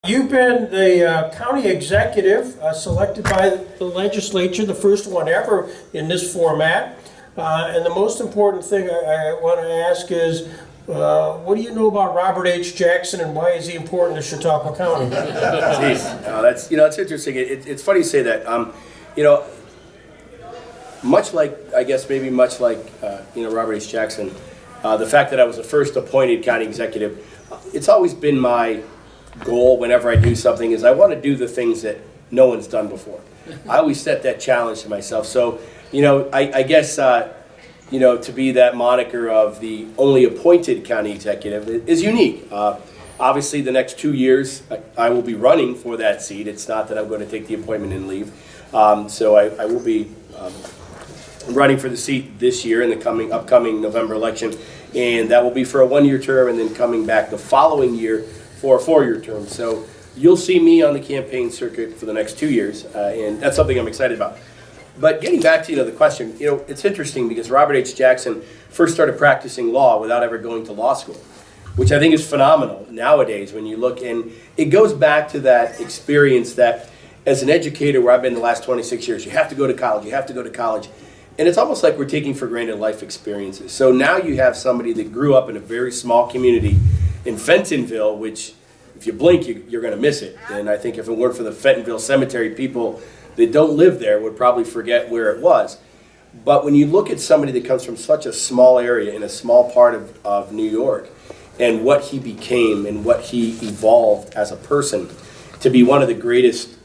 You've been the county executive selected by the legislature, the first one ever in this format. And the most important thing I want to ask is, what do you know about Robert H. Jackson and why is he important to Chautauqua County? Jeez, that's it's interesting. It's funny you say that. Much like Robert H. Jackson, the fact that I was the first appointed county executive, it's always been my goal whenever I do something is I want to do the things that no one's done before. I always set that challenge to myself. So, I guess, to be that moniker of the only appointed county executive is unique. Obviously, the next 2 years, I will be running for that seat. It's not that I'm going to take the appointment and leave. So I will be running for the seat this year in the upcoming November election. And that will be for a 1-year term and then coming back the following year for a 4-year term. So you'll see me on the campaign circuit for the next 2 years, and that's something I'm excited about. But getting back to the question, it's interesting because Robert H. Jackson first started practicing law without ever going to law school, which I think is phenomenal nowadays when you look, and it goes back to that experience that as an educator where I've been the last 26 years, you have to go to college, you have to go to college. And it's almost like we're taking for granted life experiences. So now you have somebody that grew up in a very small community in Fentonville, which if you blink, you're going to miss it. And I think if it weren't for the Fentonville Cemetery, people that don't live there would probably forget where it was. But when you look at somebody that comes from such a small area in a small part of New York and what he became and what he evolved as a person to be one of the greatest,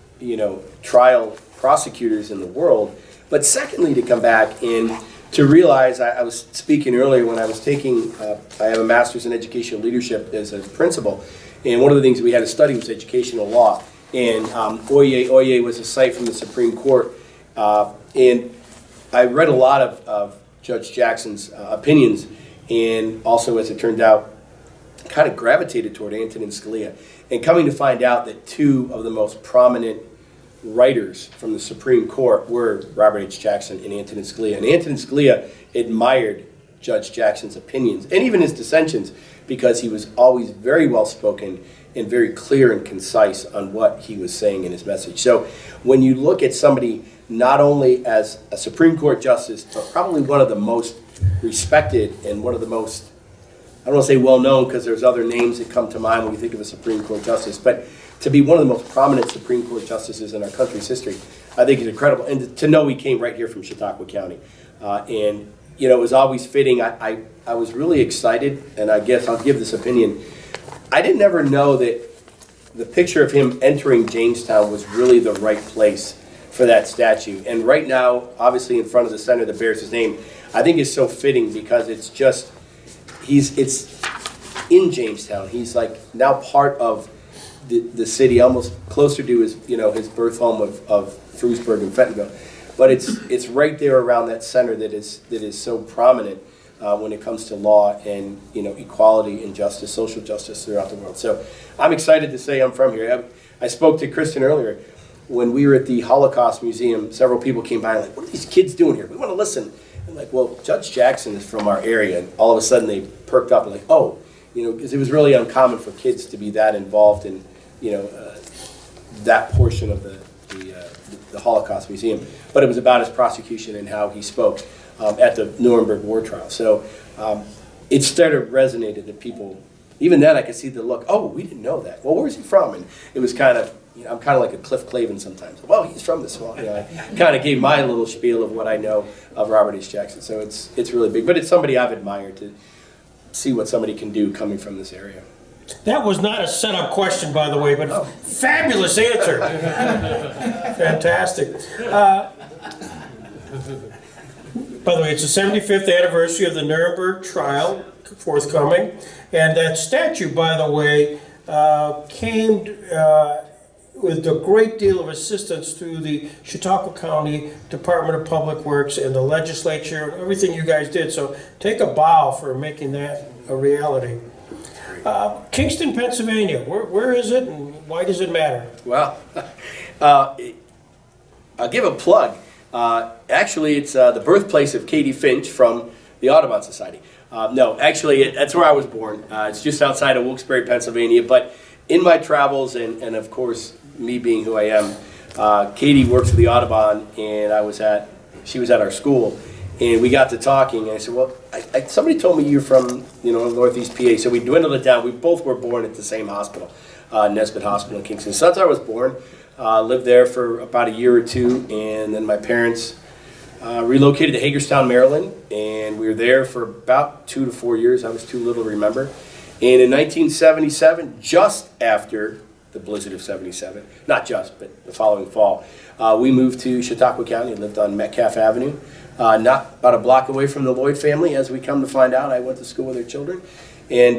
trial prosecutors in the world, but secondly, to come back and to realize, I was speaking earlier when I was taking, I have a master's in educational leadership as a principal, and one of the things we had to study was educational law. And Oyez was a site from the Supreme Court, and I read a lot of Judge Jackson's opinions, and also, as it turned out, kind of gravitated toward Antonin Scalia. And coming to find out that two of the most prominent writers from the Supreme Court were Robert H. Jackson and Antonin Scalia. And Antonin Scalia admired Judge Jackson's opinions and even his dissensions because he was always very well spoken and very clear and concise on what he was saying in his message. So when you look at somebody not only as a Supreme Court justice, but probably one of the most respected and one of the most, I don't want to say well-known because there's other names that come to mind when you think of a Supreme Court justice, but to be one of the most prominent Supreme Court justices in our country's history, I think is incredible. And to know he came right here from Chautauqua County. And, it was always fitting. I was really excited, and I guess I'll give this opinion. I didn't ever know that the picture of him entering Jamestown was really the right place for that statue. And right now, obviously in front of the center that bears his name, I think is so fitting because it's in Jamestown. He's like now part of the city, almost closer to his birth home of Frewsburg and Fentonville, but it's right there around that center that is so prominent when it comes to law and equality and justice, social justice throughout the world. So I'm excited to say I'm from here. I spoke to Kristen earlier when we were at the Holocaust Museum. Several people came by and like, what are these kids doing here? We want to listen. I'm like, well, Judge Jackson is from our area, and all of a sudden they perked up and like, oh, because it was really uncommon for kids to be that involved in that portion of the Holocaust Museum. But it was about his prosecution and how he spoke at the Nuremberg war trial. So it started resonated that people, even then I could see the look, oh, we didn't know that. Well, where's he from? And it was kind of, I'm kind of like a Cliff Clavin sometimes. Well, he's from this small, I kind of gave my little spiel of what I know of Robert H. Jackson. So it's really big. But it's somebody I've admired to see what somebody can do coming from this area. That was not a set-up question, by the way, but fabulous answer. Fantastic. By the way, it's the 75th anniversary of the Nuremberg trial forthcoming, and that statue, by the way, came with a great deal of assistance through the Chautauqua County Department of Public Works and the legislature, everything you guys did. So take a bow for making that a reality. Kingston, Pennsylvania, where is it and why does it matter? Well, I'll give a plug. Actually, it's the birthplace of Katie Finch from the Audubon Society. No, actually, that's where I was born. It's just outside of Wilkes-Barre, Pennsylvania, but in my travels, and of course, me being who I am, Katie works at the Audubon, and she was at our school, and we got to talking, and I said, well, somebody told me you're from, Northeast PA, so we dwindled it down. We both were born at the same hospital, Nesbitt Hospital in Kingston. So that's where I was born. Lived there for about a year or two, and then my parents relocated to Hagerstown, Maryland, and we were there for about 2 to 4 years. I was too little to remember. And in 1977, just after the blizzard of 77, not just, but the following fall, we moved to Chautauqua County, lived on Metcalf Avenue, not about a block away from the Lloyd family. As we come to find out, I went to school with their children. And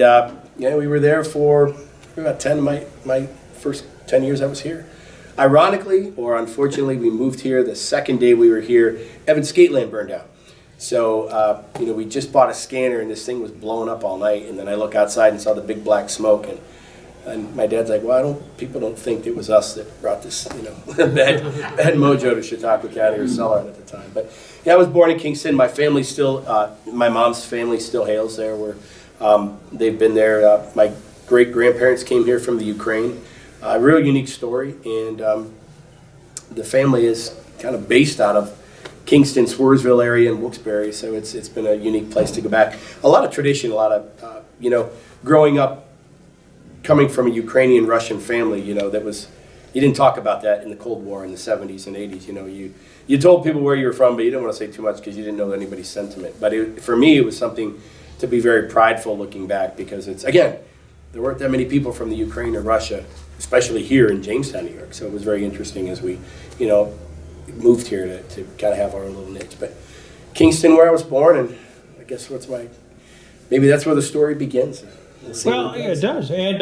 we were there for about 10, my first 10 years I was here. Ironically, or unfortunately, we moved here the second day we were here, Evans Skateland burned down. So, we just bought a scanner, and this thing was blowing up all night, and then I look outside and saw the big black smoke, and my dad's like, well, people don't think it was us that brought this, bad mojo to Chautauqua County or Sullivan at the time. But yeah, I was born in Kingston. My family still, my mom's family still hails there. They've been there. My great-grandparents came here from the Ukraine. A real unique story, and the family is kind of based out of Kingston, Swarsville area, and Wilkes-Barre, so it's been a unique place to go back. A lot of tradition, a lot of, growing up, coming from a Ukrainian Russian family, that was, you didn't talk about that in the Cold War in the 70s and 80s, you told people where you were from, but you didn't want to say too much because you didn't know anybody's sentiment. But for me, it was something to be very prideful looking back, because it's, again, there weren't that many people from the Ukraine or Russia, especially here in Jamestown, New York. So it was very interesting as we, moved here to kind of have our own little niche. But Kingston, where I was born, and I guess maybe that's where the story begins. Well, yeah, it does. And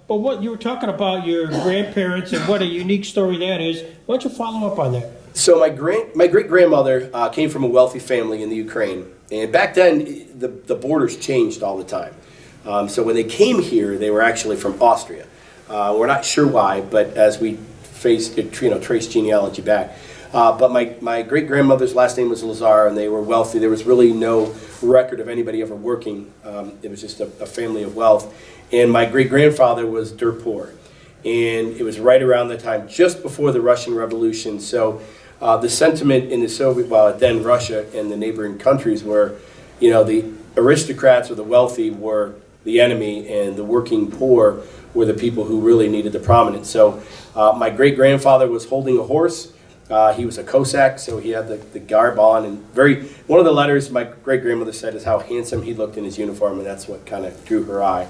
but what you were talking about your grandparents and what a unique story that is. Why don't you follow up on that? So my great grandmother came from a wealthy family in the Ukraine, and back then the borders changed all the time. So when they came here, they were actually from Austria. We're not sure why, but as we trace genealogy back. But my great-grandmother's last name was Lazar, and they were wealthy. There was really no record of anybody ever working. It was just a family of wealth. And my great-grandfather was dirt poor. And it was right around the time, just before the Russian Revolution. So the sentiment in the Soviet, then Russia and the neighboring countries were, the aristocrats or the wealthy were the enemy, and the working poor were the people who really needed the prominence. So my great-grandfather was holding a horse. He was a Cossack, so he had the garb on, and one of the letters my great-grandmother said is how handsome he looked in his uniform, and that's what kind of drew her eye.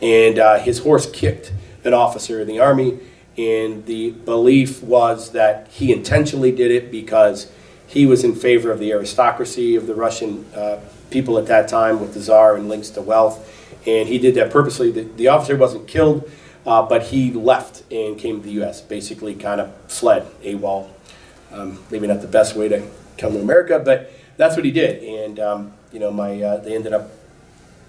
And his horse kicked an officer in the army, and the belief was that he intentionally did it because he was in favor of the aristocracy of the Russian people at that time with the Tsar and links to wealth, and he did that purposely. The officer wasn't killed, but he left and came to the U.S., basically kind of fled AWOL. Maybe not the best way to come to America, but that's what he did. And they ended up.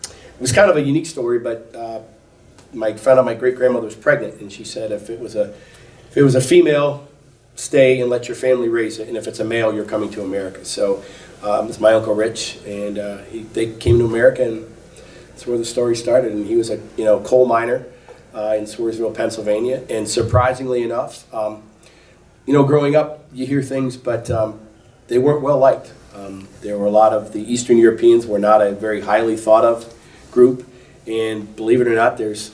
It was kind of a unique story, but found out my great grandmother was pregnant, and she said if it was a female, stay and let your family raise it, and if it's a male, you're coming to America. So it's my Uncle Rich, and they came to America, and that's where the story started. And he was a coal miner in Swarsville, Pennsylvania, and surprisingly enough. Growing up, you hear things, but they weren't well liked. There were a lot of the Eastern Europeans were not a very highly thought of group, and believe it or not, there's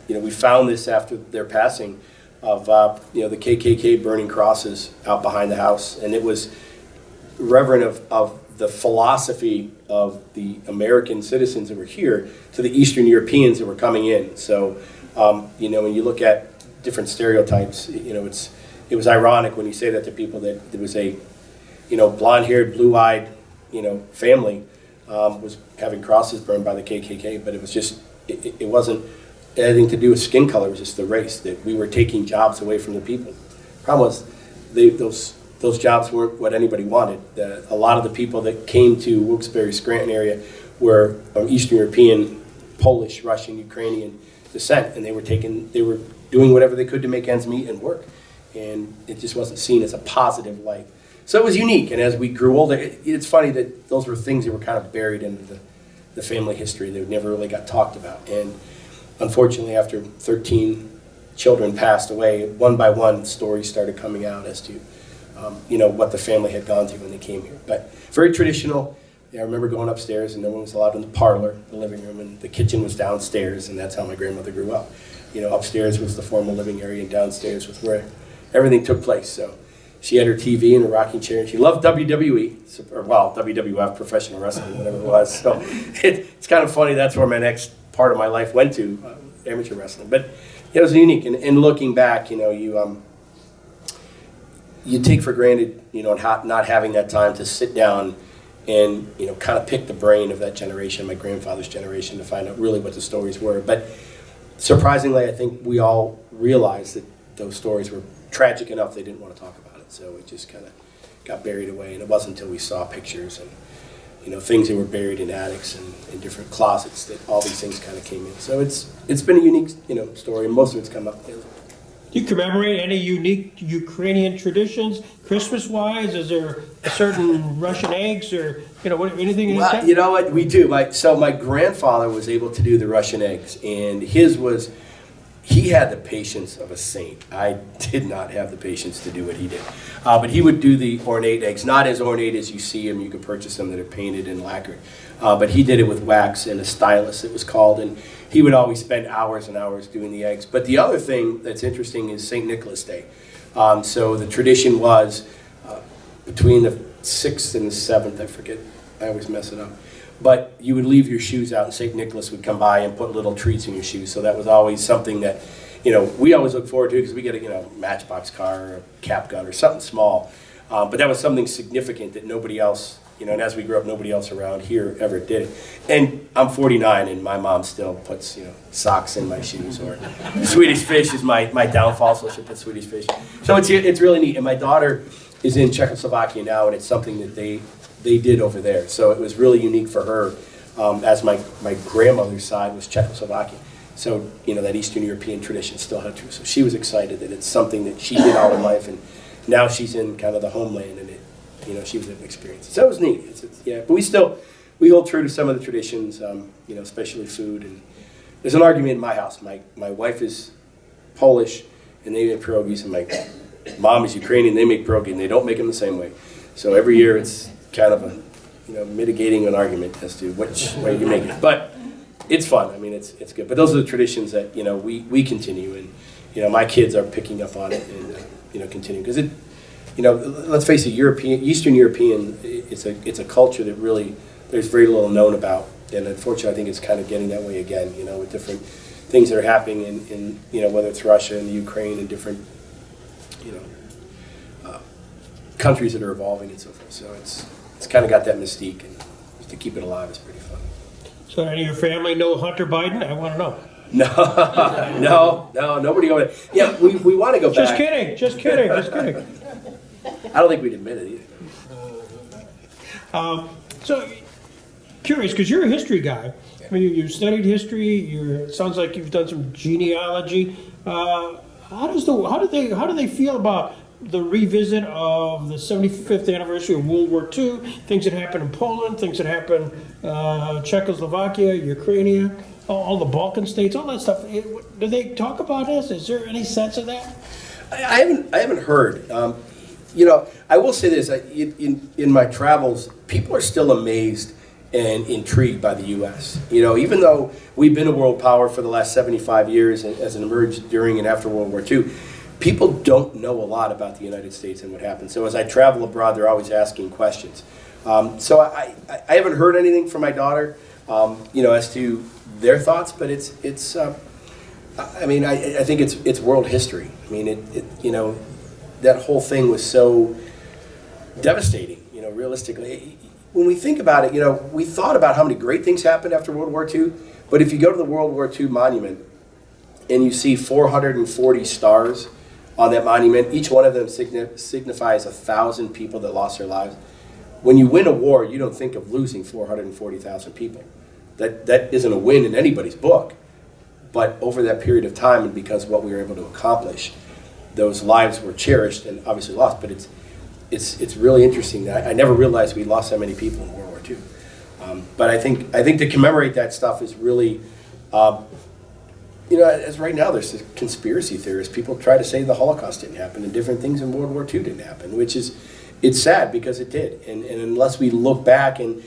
we found this after their passing of the KKK burning crosses out behind the house, and it was reverent of the philosophy of the American citizens that were here to the Eastern Europeans that were coming in. So when you look at different stereotypes, it was ironic when you say that to people that there was a, blonde-haired, blue-eyed, family was having crosses burned by the KKK, but it was just, it wasn't anything to do with skin color. It was just the race, that we were taking jobs away from the people. The problem was those jobs weren't what anybody wanted. A lot of the people that came to Wilkes-Barre, Scranton area were of Eastern European, Polish, Russian, Ukrainian descent, and they were doing whatever they could to make ends meet and work. And it just wasn't seen as a positive light. So it was unique, and as we grew older, it's funny that those were things that were kind of buried into the family history that never really got talked about. And unfortunately, after 13 children passed away, one by one, stories started coming out as to, what the family had gone through when they came here. But very traditional. Yeah, I remember going upstairs and no one was allowed in the parlor, the living room, and the kitchen was downstairs, and that's how my grandmother grew up. Upstairs was the formal living area, and downstairs was where everything took place. So she had her TV and a rocking chair, and she loved WWE, or WWF, professional wrestling, whatever it was. So it's kind of funny. That's where my next part of my life went to, amateur wrestling. But it was unique. And looking back, you take for granted, not having that time to sit down and kind of pick the brain of that generation, my grandfather's generation, to find out really what the stories were. But surprisingly, I think we all realized that those stories were tragic enough they didn't want to talk about it. So it just kind of got buried away, and it wasn't until we saw pictures and things that were buried in attics and in different closets that all these things kind of came in. So it's been a unique story, and most of it's come up. Do you commemorate any unique Ukrainian traditions, Christmas-wise? Is there a certain Russian eggs or anything like that? You know what, we do. My grandfather was able to do the Russian eggs, and he had the patience of a saint. I did not have the patience to do what he did. But he would do the ornate eggs, not as ornate as you see them. You can purchase them that are painted and lacquered. But he did it with wax and a stylus, it was called, and he would always spend hours and hours doing the eggs. But the other thing that's interesting is St. Nicholas Day. So the tradition was between the 6th and the 7th, I forget, I always mess it up. But you would leave your shoes out, and St. Nicholas would come by and put little treats in your shoes. So that was always something that, we always look forward to, because we get a, matchbox car or a cap gun or something small. But that was something significant that nobody else, and as we grew up, nobody else around here ever did it. And I'm 49, and my mom still puts, socks in my shoes, or Swedish fish is my downfall, so she'll put Swedish fish. So it's really neat. And my daughter is in Czechoslovakia now, and it's something that they did over there. So it was really unique for her, as my grandmother's side was Czechoslovakia. So, that Eastern European tradition still had true. So she was excited that it's something that she did all her life, and now she's in kind of the homeland, and she was able to experience it. So it was neat. But we hold true to some of the traditions, especially food. And there's an argument in my house. My wife is Polish, and they make pierogies, and my mom is Ukrainian, they make pierogi, and they don't make them the same way. So every year it's kind of mitigating an argument as to which way you make it. But it's fun. I mean, it's good. But those are the traditions that, we continue, and, my kids are picking up on it and, continue. Because let's face it, Eastern European, it's a culture that really, there's very little known about. And unfortunately, I think it's kind of getting that way again, with different things that are happening in whether it's Russia and the Ukraine and different, countries that are evolving and so forth. So it's kind of got that mystique, and to keep it alive is pretty fun. So any of your family know Hunter Biden? I want to know. No, nobody over there. Yeah, we want to go back. Just kidding. I don't think we'd admit it either. So, curious, because you're a history guy. I mean, you studied history. It sounds like you've done some genealogy. How do they feel about the revisit of the 75th anniversary of World War II? Things that happened in Poland, things that happened Czechoslovakia, Ukrainian, all the Balkan states, all that stuff. Do they talk about this? Is there any sense of that? I haven't heard. I will say this: in my travels, people are still amazed and intrigued by the U.S. Even though we've been a world power for the last 75 years, as it emerged during and after World War II, people don't know a lot about the United States and what happened. So as I travel abroad, they're always asking questions. So I haven't heard anything from my daughter, as to their thoughts, but I think it's world history. I mean, that whole thing was so devastating, realistically. When we think about it, we thought about how many great things happened after World War II, but if you go to the World War II monument and you see 440 stars on that monument, each one of them signifies 1,000 people that lost their lives. When you win a war, you don't think of losing 440,000 people. That isn't a win in anybody's book. But over that period of time, and because of what we were able to accomplish, those lives were cherished and obviously lost. But it's really interesting that I never realized we lost so many people in World War II. But I think to commemorate that stuff is really as right now, there's conspiracy theorists. People try to say the Holocaust didn't happen and different things in World War II didn't happen, which is, it's sad because it did. And unless we look back, and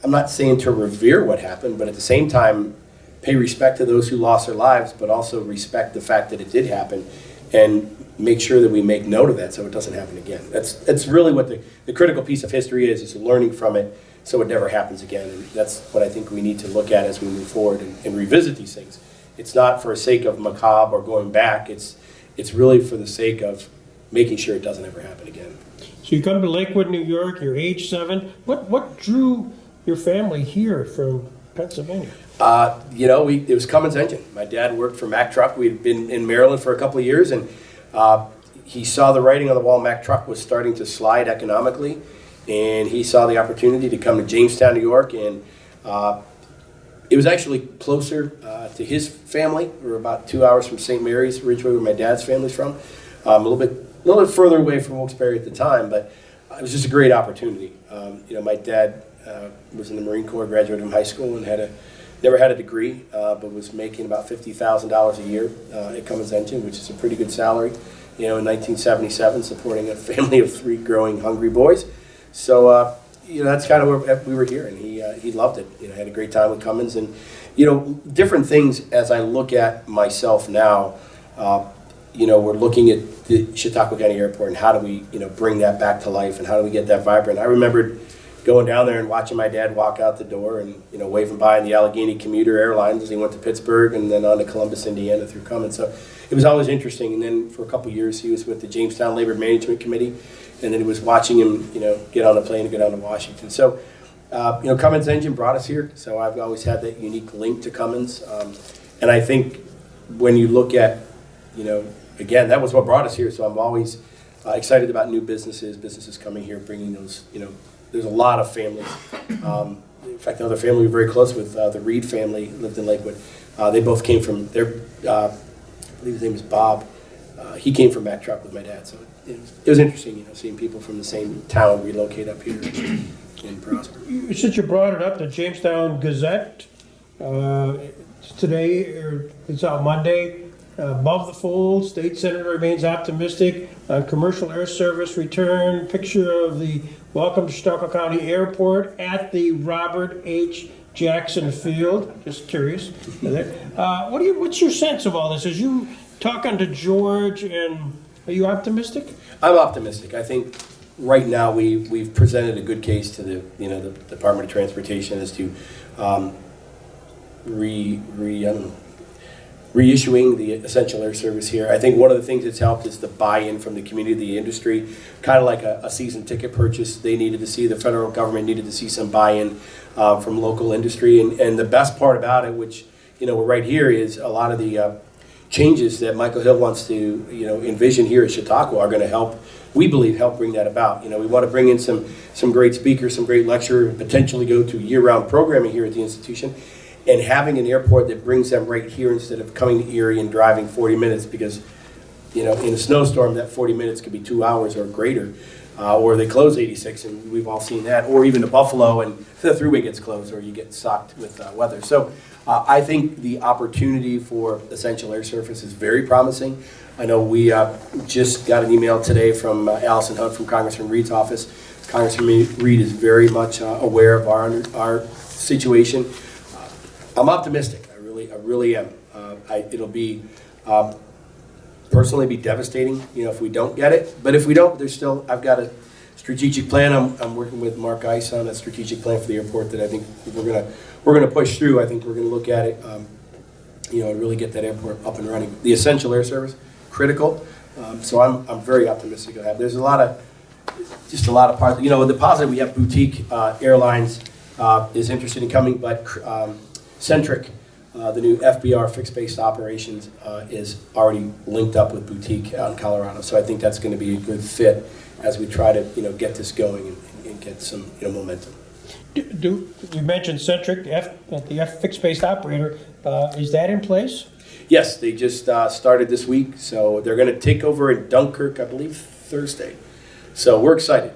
I'm not saying to revere what happened, but at the same time, pay respect to those who lost their lives, but also respect the fact that it did happen, and make sure that we make note of that so it doesn't happen again. That's really what the critical piece of history is learning from it so it never happens again. And that's what I think we need to look at as we move forward and revisit these things. It's not for the sake of macabre or going back. It's really for the sake of making sure it doesn't ever happen again. So you come to Lakewood, New York, you're age 7. What drew your family here from Pennsylvania? It was Cummins Engine. My dad worked for Mack Truck. We'd been in Maryland for a couple of years, and he saw the writing on the wall. Mack Truck was starting to slide economically, and he saw the opportunity to come to Jamestown, New York, and it was actually closer to his family. We were about 2 hours from St. Mary's, Ridgeway, where my dad's family's from. A little bit further away from Wilkes-Barre at the time, but it was just a great opportunity. My dad was in the Marine Corps, graduated from high school, and never had a degree, but was making about $50,000 a year at Cummins Engine, which is a pretty good salary, in 1977, supporting a family of 3 growing, hungry boys. So, that's kind of where we were here, and he loved it. Had a great time with Cummins, and different things as I look at myself now. We're looking at the Chautauqua County Airport and how do we, bring that back to life and how do we get that vibrant. I remembered going down there and watching my dad walk out the door and waving by in the Allegheny Commuter Airlines as he went to Pittsburgh and then on to Columbus, Indiana through Cummins. So it was always interesting. And then for a couple of years he was with the Jamestown Labor Management Committee, and then it was watching him get on a plane and go down to Washington. So Cummins Engine brought us here, so I've always had that unique link to Cummins. And I think when you look at again, that was what brought us here. So I'm always excited about new businesses coming here, bringing those there's a lot of families. In fact, another family we're very close with, the Reed family, lived in Lakewood. They both came from I believe his name is Bob. He came from Mack Truck with my dad. So it was interesting, seeing people from the same town relocate up here and prosper. Since you brought it up, the Jamestown Gazette, today, it's out Monday. Above the fold, state senator remains optimistic on commercial air service return. Picture of the welcome to Chautauqua County Airport at the Robert H. Jackson Field. Just curious. What's your sense of all this? As you talking to George, and are you optimistic? I'm optimistic. I think right now we've presented a good case to the Department of Transportation as to reissuing the essential air service here. I think one of the things that's helped is the buy-in from the community, the industry, kind of like a season ticket purchase. They needed to see, the federal government needed to see some buy-in from local industry. And the best part about it, which, we're right here, is a lot of the changes that Michael Hill wants to, envision here at Chautauqua are going to help, we believe, help bring that about. We want to bring in some great speakers, some great lecturers, potentially go to year-round programming here at the institution. And having an airport that brings them right here instead of coming to Erie and driving 40 minutes because, in a snowstorm, that 40 minutes could be 2 hours or greater. Or they close 86, and we've all seen that. Or even to Buffalo, and the thruway gets closed, or you get socked with weather. So I think the opportunity for essential air service is very promising. I know we just got an email today from Allison Hunt from Congressman Reed's office. Congressman Reed is very much aware of our situation. I'm optimistic. I really am. It'll be personally be devastating, if we don't get it. But if we don't, I've got a strategic plan. I'm working with Mark Ice on a strategic plan for the airport that I think we're gonna push through. I think we're gonna look at it, and really get that airport up and running. The essential air service, critical. So I'm very optimistic. There's a lot of parts. The positive, we have boutique airlines is interested in coming, but Centric, the new FBR, fixed base operations, is already linked up with boutique out in Colorado. So I think that's going to be a good fit as we try to get this going and get some momentum. You mentioned Centric, the fixed base operator. Is that in place? Yes, they just started this week. So they're going to take over in Dunkirk, I believe, Thursday. So we're excited.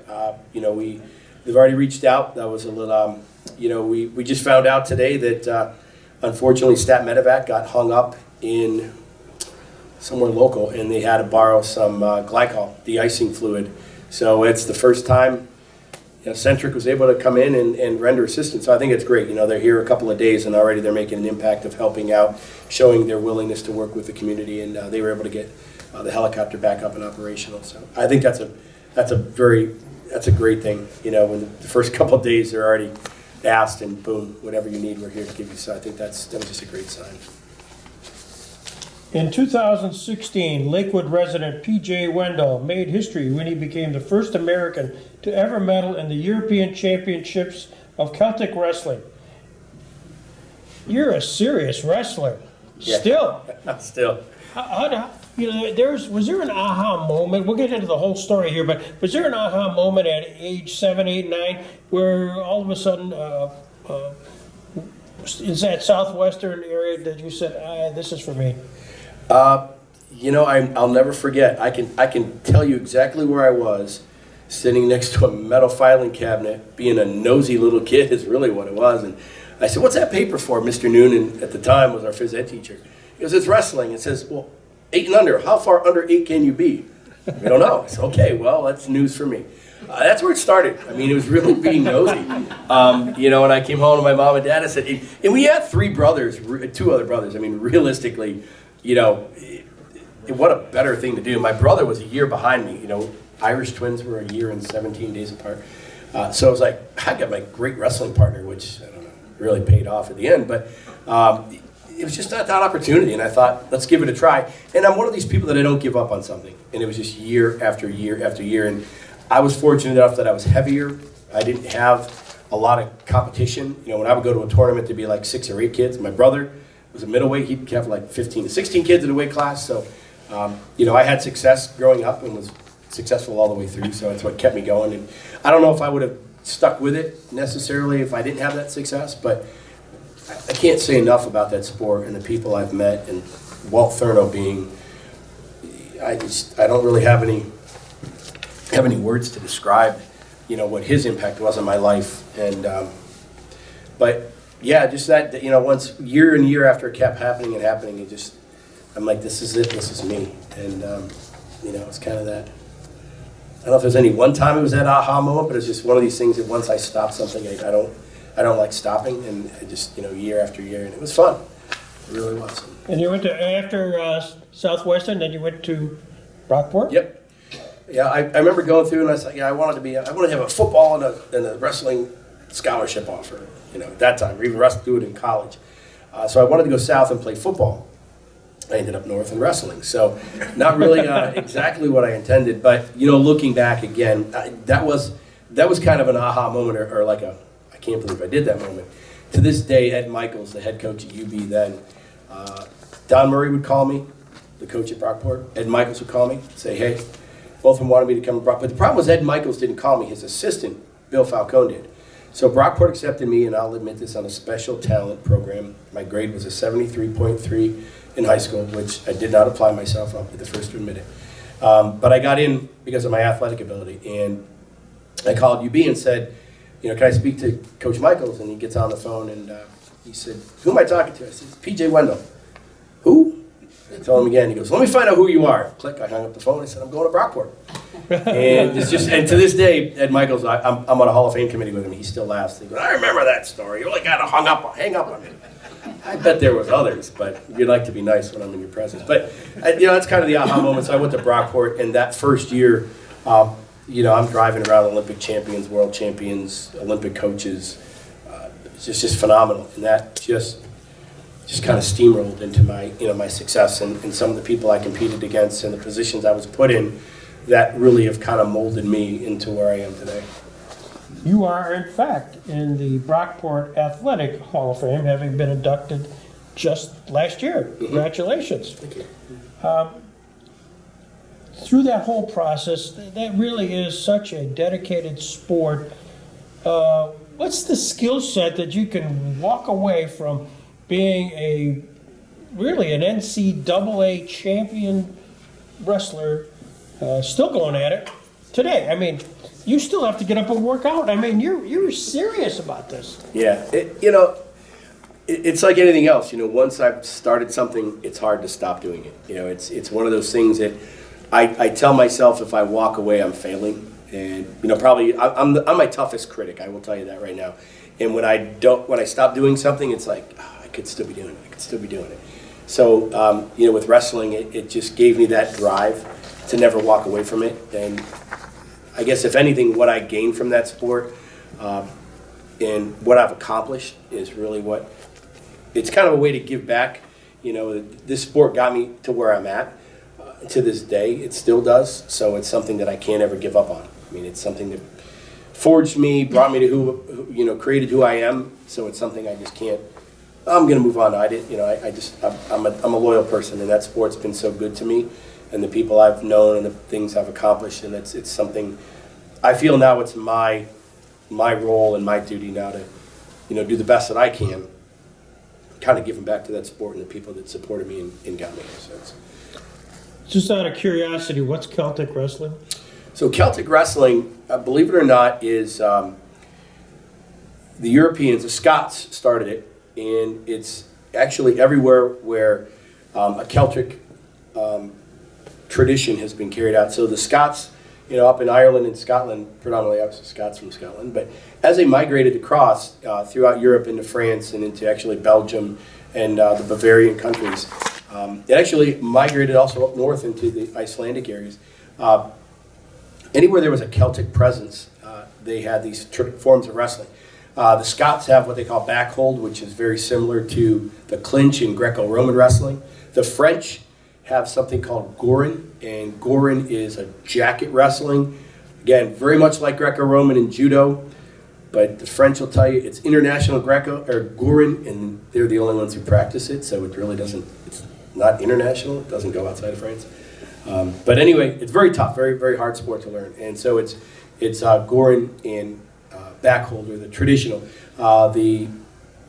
They've already reached out. That was a little. We just found out today that unfortunately, Stat Medevac got hung up in somewhere local, and they had to borrow some glycol, de-icing fluid. So it's the first time Centric was able to come in and render assistance. So I think it's great. They're here a couple of days, and already they're making an impact of helping out, showing their willingness to work with the community, and they were able to get the helicopter back up and operational. So I think that's a great thing. When the first couple of days they're already asked, and boom, whatever you need, we're here to give you. So I think that was just a great sign. In 2016, Lakewood resident P.J. Wendel made history when he became the first American to ever medal in the European Championships of Celtic Wrestling. You're a serious wrestler. Yeah. Still. Still. Was there an aha moment? We'll get into the whole story here, but was there an aha moment at age 7, 8, 9 where all of a sudden, is that southwestern area that you said, this is for me? I'll never forget. I can tell you exactly where I was, sitting next to a metal filing cabinet, being a nosy little kid is really what it was. And I said, "What's that paper for?" Mr. Noonan at the time was our phys ed teacher. He goes, "It's wrestling." It says, "Well, 8 and under. How far under 8 can you be?" I don't know. I said, "Okay, well, that's news for me." That's where it started. I mean, it was really being nosy. When I came home to my mom and dad, I said, and we had 3 brothers, 2 other brothers. I mean, realistically, what a better thing to do. My brother was a year behind me. Irish twins were a year and 17 days apart. So I was like, I got my great wrestling partner, which I don't know, really paid off at the end. But it was just not that opportunity, and I thought, let's give it a try. And I'm one of these people that I don't give up on something. And it was just year after year after year. And I was fortunate enough that I was heavier. I didn't have a lot of competition. When I would go to a tournament, there'd be like 6 or 8 kids. My brother was a middleweight. He'd have like 15 to 16 kids in the weight class. So, I had success growing up and was successful all the way through. So that's what kept me going. And I don't know if I would have stuck with it necessarily if I didn't have that success, but I can't say enough about that sport and the people I've met, and Walt Thurno being, I don't really have any words to describe, what his impact was on my life. And, but yeah, just that, once year and year after it kept happening, I'm like, this is it, this is me. And, it's kind of that. I don't know if there's any one time it was that aha moment, but it's just one of these things that once I stop something, I don't like stopping, and I just, year after year, and it was fun. It really was. And you went to, after Southwestern, then you went to Brockport? Yep. Yeah, I remember going through, and I said, I wanted to have a football and a wrestling scholarship offer, at that time, or even do it in college. So I wanted to go south and play football. I ended up north in wrestling, so not really exactly what I intended. But looking back again, that was kind of an aha moment, or like I can't believe I did that moment. To this day, Ed Michaels, the head coach at UB then, Don Murray would call me, the coach at Brockport. Ed Michaels would call me, say, hey, both of them wanted me to come to Brockport. But the problem was Ed Michaels didn't call me. His assistant, Bill Falcone, did. So Brockport accepted me, and I'll admit this, on a special talent program. My grade was a 73.3 in high school, which I did not apply myself. I'll be the first to admit it. But I got in because of my athletic ability. And I called UB and said, can I speak to Coach Michaels? And he gets on the phone, and he said, who am I talking to? I said, P.J. Wendel. Who? I told him again. He goes, let me find out who you are. Click, I hung up the phone. I said, I'm going to Brockport. And and to this day, Ed Michaels, I'm on a Hall of Fame committee with him. He still laughs. He goes, I remember that story. You only got to hang up on me. I bet there was others, but you'd like to be nice when I'm in your presence. But, that's kind of the aha moment. So I went to Brockport, and that first year, I'm driving around Olympic champions, world champions, Olympic coaches. It's just phenomenal. And that just kind of steamrolled into my, my success and some of the people I competed against and the positions I was put in that really have kind of molded me into where I am today. You are, in fact, in the Brockport Athletic Hall of Fame, having been inducted just last year. Mm-hmm. Congratulations. Thank you. Through that whole process, that really is such a dedicated sport. What's the skill set that you can walk away from being really an NCAA champion wrestler, still going at it today? I mean, you still have to get up and work out. I mean, you're serious about this. Yeah, It's like anything else, once I've started something, it's hard to stop doing it. It's one of those things that I tell myself if I walk away, I'm failing. And, probably I'm my toughest critic, I will tell you that right now. And when I stop doing something, it's like, oh, I could still be doing it. So, with wrestling, it just gave me that drive to never walk away from it. And I guess if anything, what I gained from that sport and what I've accomplished is really it's kind of a way to give back. This sport got me to where I'm at. To this day, it still does. So it's something that I can't ever give up on. I mean, it's something that forged me, brought me to who created who I am. So it's something I just can't. I'm going to move on. I'm a loyal person, and that sport's been so good to me, and the people I've known and the things I've accomplished, and it's something I feel now it's my role and my duty now to, do the best that I can, kind of giving back to that sport and the people that supported me and got me. So Just out of curiosity, what's Celtic Wrestling? So Celtic Wrestling, believe it or not, is the Europeans, the Scots started it, and it's actually everywhere where a Celtic tradition has been carried out. So the Scots, up in Ireland and Scotland, predominantly obviously Scots from Scotland, but as they migrated across throughout Europe into France and into actually Belgium and the Bavarian countries, it actually migrated also up north into the Icelandic areas. Anywhere there was a Celtic presence, they had these forms of wrestling. The Scots have what they call backhold, which is very similar to the clinch in Greco-Roman wrestling. The French have something called gorin, and gorin is a jacket wrestling. Again, very much like Greco-Roman and judo, but the French will tell you it's international gorin, and they're the only ones who practice it, so it really doesn't, it's not international, it doesn't go outside of France. But anyway, it's very tough, very, very hard sport to learn. And so it's gorin and backholder, the traditional. I'm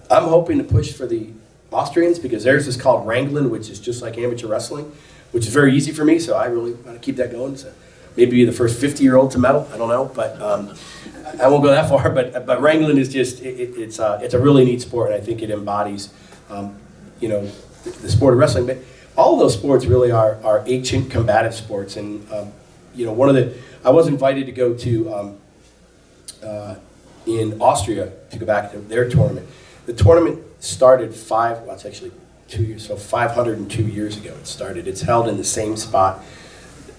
hoping to push for the Austrians because theirs is called Wrangling, which is just like amateur wrestling, which is very easy for me, so I really want to keep that going. So maybe be the first 50-year-old to medal, I don't know, but I won't go that far. But Wrangling is just, it's a really neat sport, and I think it embodies, the sport of wrestling. But all of those sports really are ancient combative sports, and I was invited to go to in Austria to go back to their tournament. The tournament started it's actually 2 years, so 502 years ago it started. It's held in the same spot,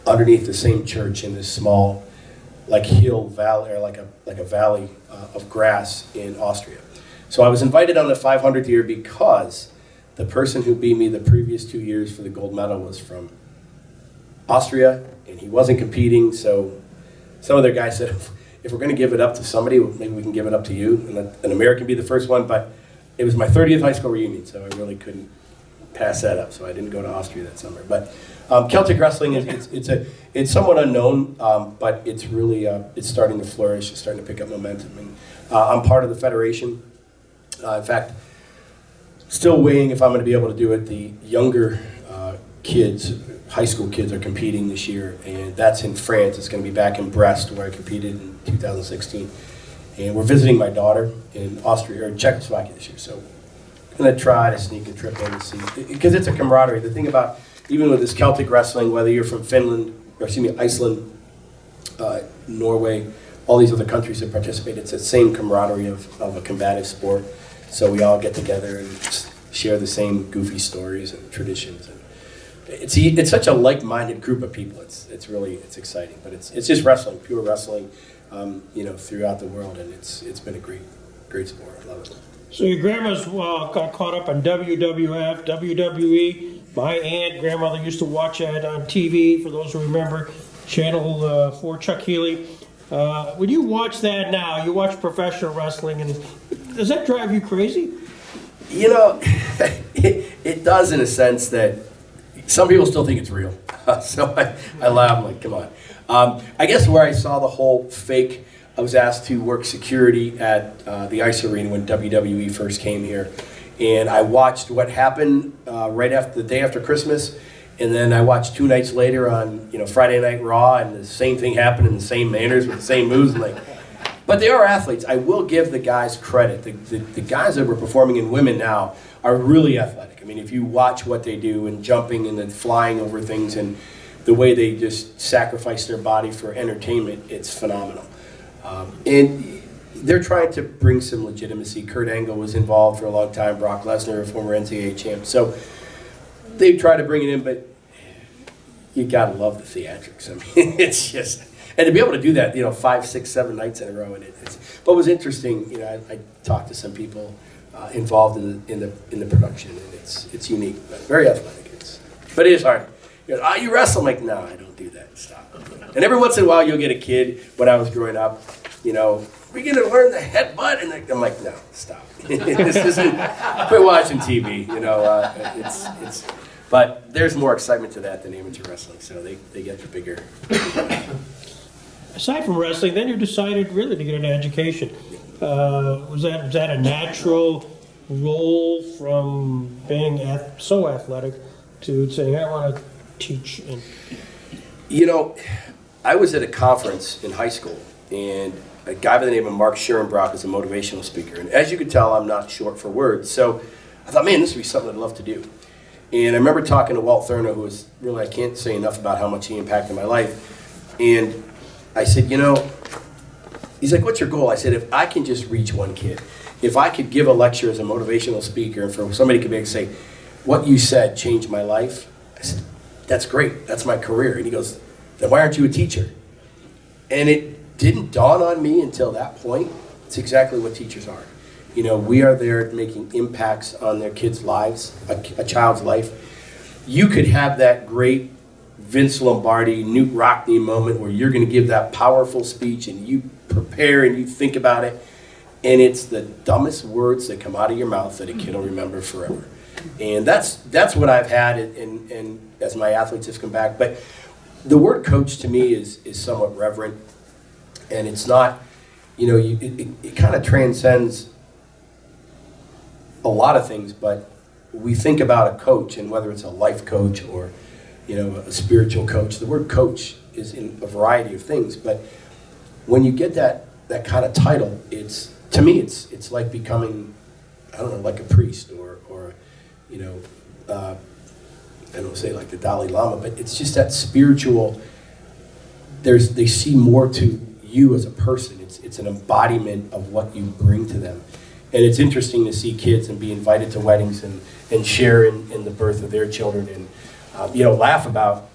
underneath the same church in this small, hill valley, or like a valley of grass in Austria. So I was invited on the 500th year because the person who beat me the previous 2 years for the gold medal was from Austria, and he wasn't competing, so some of their guys said, if we're going to give it up to somebody, maybe we can give it up to you, and let an American be the first one. But it was my 30th high school reunion, so I really couldn't pass that up, so I didn't go to Austria that summer. But Celtic Wrestling, it's somewhat unknown, but it's really, it's starting to flourish, it's starting to pick up momentum. And I'm part of the federation. In fact, still weighing if I'm going to be able to do it. The younger kids, high school kids, are competing this year, and that's in France. It's going to be back in Brest, where I competed in 2016. And we're visiting my daughter in Austria, or Czechoslovakia this year. So I'm going to try to sneak a trip in and see, because it's a camaraderie. The thing about, even with this Celtic wrestling, whether you're from Iceland, Norway, all these other countries that participate, it's the same camaraderie of a combative sport. So we all get together and share the same goofy stories and traditions. And it's such a like-minded group of people. It's exciting, but it's just wrestling, pure wrestling, throughout the world, and it's been a great sport. I love it. So your grandma's got caught up on WWF, WWE. My grandmother used to watch that on TV. For those who remember, Channel 4, Chuck Healy. When you watch that now, you watch professional wrestling, and does that drive you crazy? It does, in a sense that some people still think it's real. So I laugh, I'm like, come on. I guess where I saw the whole fake, I was asked to work security at the ice arena when WWE first came here. And I watched what happened right after the day after Christmas. And then I watched 2 nights later on, Friday Night Raw, and the same thing happened in the same manners with the same moves. And But they are athletes. I will give the guys credit. The guys that were performing in women now are really athletic. I mean, if you watch what they do and jumping and then flying over things and the way they just sacrifice their body for entertainment, it's phenomenal. And they're trying to bring some legitimacy. Kurt Angle was involved for a long time, Brock Lesnar, a former NCAA champ. So they try to bring it in, but you gotta love the theatrics. I mean, it's just, and to be able to do that, 5, 6, 7 nights in a row, and it's. What was interesting, I talked to some people involved in the production, and it's unique, but very athletic. But it is hard. You wrestle? I'm like, no, I don't do that. Stop. And every once in a while, you'll get a kid. When I was growing up, we're going to learn the headbutt, and I'm like, no, stop. This isn't. Quit watching TV. It's. But there's more excitement to that than amateur wrestling, so they get the bigger. Aside from wrestling, then you decided really to get an education. Was that a natural role from being so athletic to saying, I want to teach? I was at a conference in high school, and a guy by the name of Mark Schoenbrock is a motivational speaker. And as you can tell, I'm not short for words. So I thought, man, this would be something I'd love to do. And I remember talking to Walt Thurno, who was really, I can't say enough about how much he impacted my life. And I said, he's like, what's your goal? I said, if I can just reach one kid, if I could give a lecture as a motivational speaker, and for somebody could be say, what you said changed my life, I said, that's great. That's my career. And he goes, then why aren't you a teacher? And it didn't dawn on me until that point. It's exactly what teachers are. We are there making impacts on their kids' lives, a child's life. You could have that great Vince Lombardi, Newt Rockney moment where you're going to give that powerful speech and you prepare and you think about it, and it's the dumbest words that come out of your mouth that a kid will remember forever. And that's what I've had, and as my athletes have come back. But the word coach to me is somewhat reverent, and it's not, it kind of transcends a lot of things, but we think about a coach, and whether it's a life coach or a spiritual coach, the word coach is in a variety of things. But when you get that kind of title, to me it's like becoming, I don't know, like a priest or I don't say like the Dalai Lama, but it's just that spiritual. They see more to you as a person. It's an embodiment of what you bring to them. And it's interesting to see kids and be invited to weddings and share in the birth of their children and laugh about,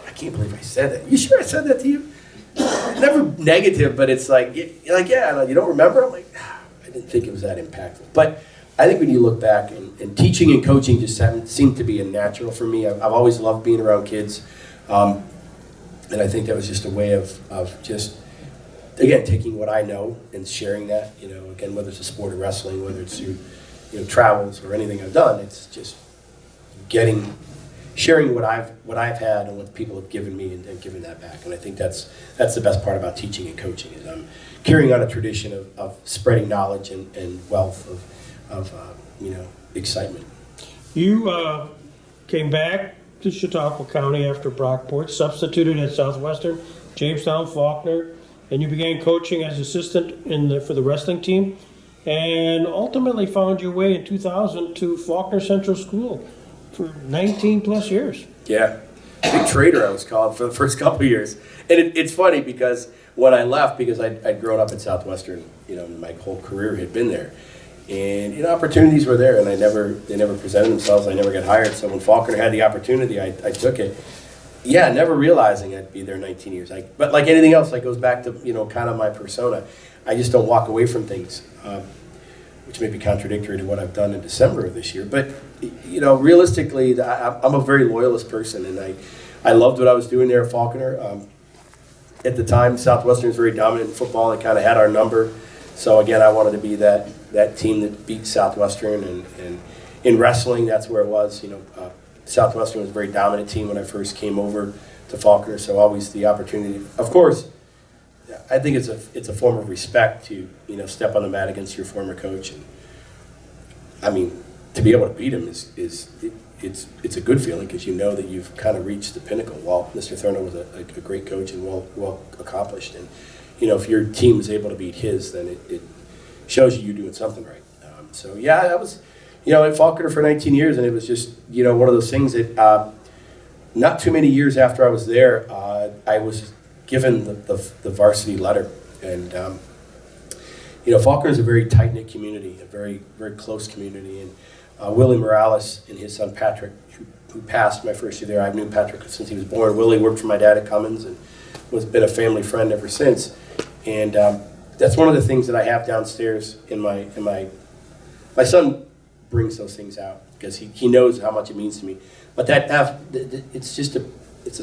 I can't believe I said that. You sure I said that to you? Never negative, but it's like, you're like, yeah, you don't remember? I'm like, I didn't think it was that impactful. But I think when you look back, and teaching and coaching just seemed to be a natural for me. I've always loved being around kids. And I think that was just a way of just, again, taking what I know and sharing that, again, whether it's a sport of wrestling, whether it's through, travels or anything I've done, it's just sharing what I've had and what people have given me and giving that back. And I think that's the best part about teaching and coaching, is I'm carrying on a tradition of spreading knowledge and wealth of excitement. You came back to Chautauqua County after Brockport, substituted at Southwestern, Jamestown, Faulkner, and you began coaching as assistant for the wrestling team, and ultimately found your way in 2000 to Faulkner Central School for 19 plus years. Yeah, big trader I was called for the first couple of years. And it's funny because when I left, because I'd grown up at Southwestern, my whole career had been there. And opportunities were there, and they never presented themselves. I never got hired. So when Faulkner had the opportunity, I took it. Yeah, never realizing I'd be there 19 years. But like anything else, that goes back to kind of my persona. I just don't walk away from things, which may be contradictory to what I've done in December of this year. But realistically, I'm a very loyalist person, and I loved what I was doing there at Faulkner. At the time, Southwestern was very dominant in football. They kind of had our number. So again, I wanted to be that team that beat Southwestern, and in wrestling, that's where it was. Southwestern was a very dominant team when I first came over to Faulkner. So always the opportunity. Of course, I think it's a form of respect to step on the mat against your former coach, and I mean to be able to beat him it's a good feeling, because that you've kind of reached the pinnacle. While Mr. Thurno was a great coach and well accomplished, and if your team is able to beat his, then it shows you're doing something right. So yeah, that was, at Falconer for 19 years, and it was just, one of those things that not too many years after I was there, I was given the varsity letter. And, Falconer is a very tight-knit community, a very, very close community. And Willie Morales and his son Patrick, who passed my first year there, I've known Patrick since he was born. Willie worked for my dad at Cummins and been a family friend ever since. And that's one of the things that I have downstairs in my son brings those things out because he knows how much it means to me. But it's a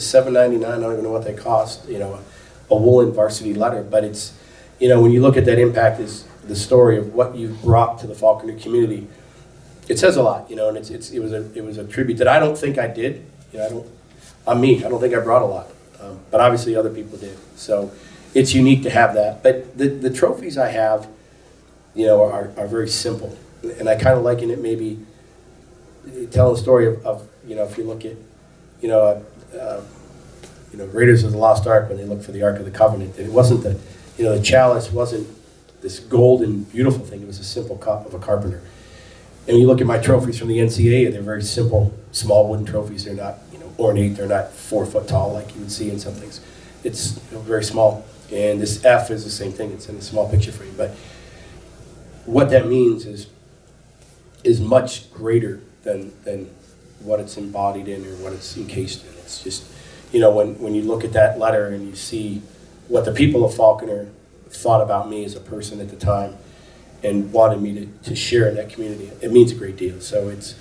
$7.99. I don't even know what they cost. A woolen varsity letter. But it's when you look at that impact, is the story of what you brought to the Falconer community. It says a lot, and it was a tribute that I don't think I did. I'm me. I don't think I brought a lot, but obviously other people did. So it's unique to have that. But the trophies I have, are very simple, and I kind of liken it maybe telling the story of if you look at Raiders of the Lost Ark when they look for the Ark of the Covenant. It wasn't the chalice wasn't this golden beautiful thing. It was a simple cup of a carpenter. And you look at my trophies from the NCAA, they're very simple, small wooden trophies. They're not, ornate. They're not 4 foot tall like you would see in some things. It's very small. And this F is the same thing. It's in a small picture frame. But what that means is much greater than what it's embodied in or what it's encased in. It's just, when you look at that letter and you see what the people of Falconer thought about me as a person at the time, and wanted me to share in that community. It means a great deal. So it's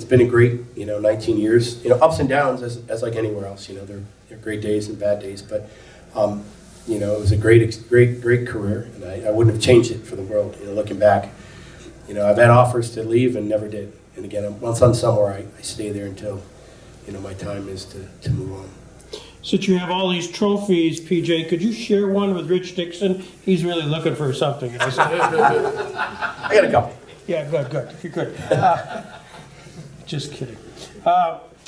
been a great 19 years. Ups and downs as like anywhere else. There are great days and bad days, but it was a great career, and I wouldn't have changed it for the world. Looking back, I've had offers to leave and never did. And again, once I'm somewhere, I stay there until my time is to move on. Since you have all these trophies, PJ, could you share one with Rich Dixon? He's really looking for something. I got a couple. Yeah, good. If you could. Just kidding.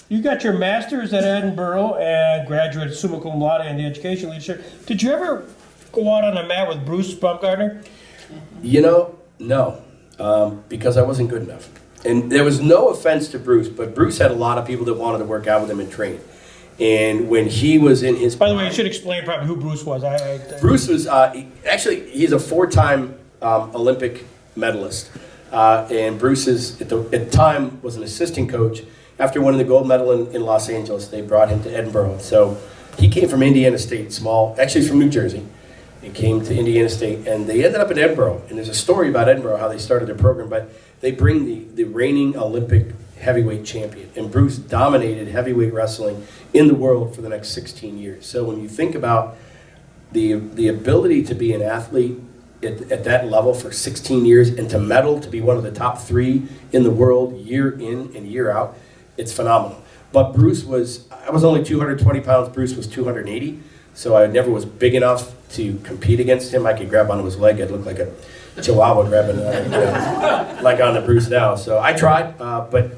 You got your master's at Edinburgh and graduate summa cum laude in the education leadership. Did you ever go out on a mat with Bruce Bumgarner? No, because I wasn't good enough. And there was no offense to Bruce, but Bruce had a lot of people that wanted to work out with him and train. And when he was in his... By the way, you should explain probably who Bruce was. Bruce was, he's a 4-time Olympic medalist. And Bruce at the time was an assistant coach. After winning the gold medal in Los Angeles, they brought him to Edinburgh. So he came from Indiana State, he's from New Jersey, and came to Indiana State. And they ended up in Edinburgh. And there's a story about Edinburgh, how they started their program. But they bring the reigning Olympic heavyweight champion. And Bruce dominated heavyweight wrestling in the world for the next 16 years. So when you think about the ability to be an athlete at that level for 16 years and to medal, to be one of the top 3 in the world year in and year out, it's phenomenal. But I was only 220 pounds, Bruce was 280, so I never was big enough to compete against him. I could grab onto his leg, I'd look like a chihuahua grabbing like on the Bruce now. So I tried, but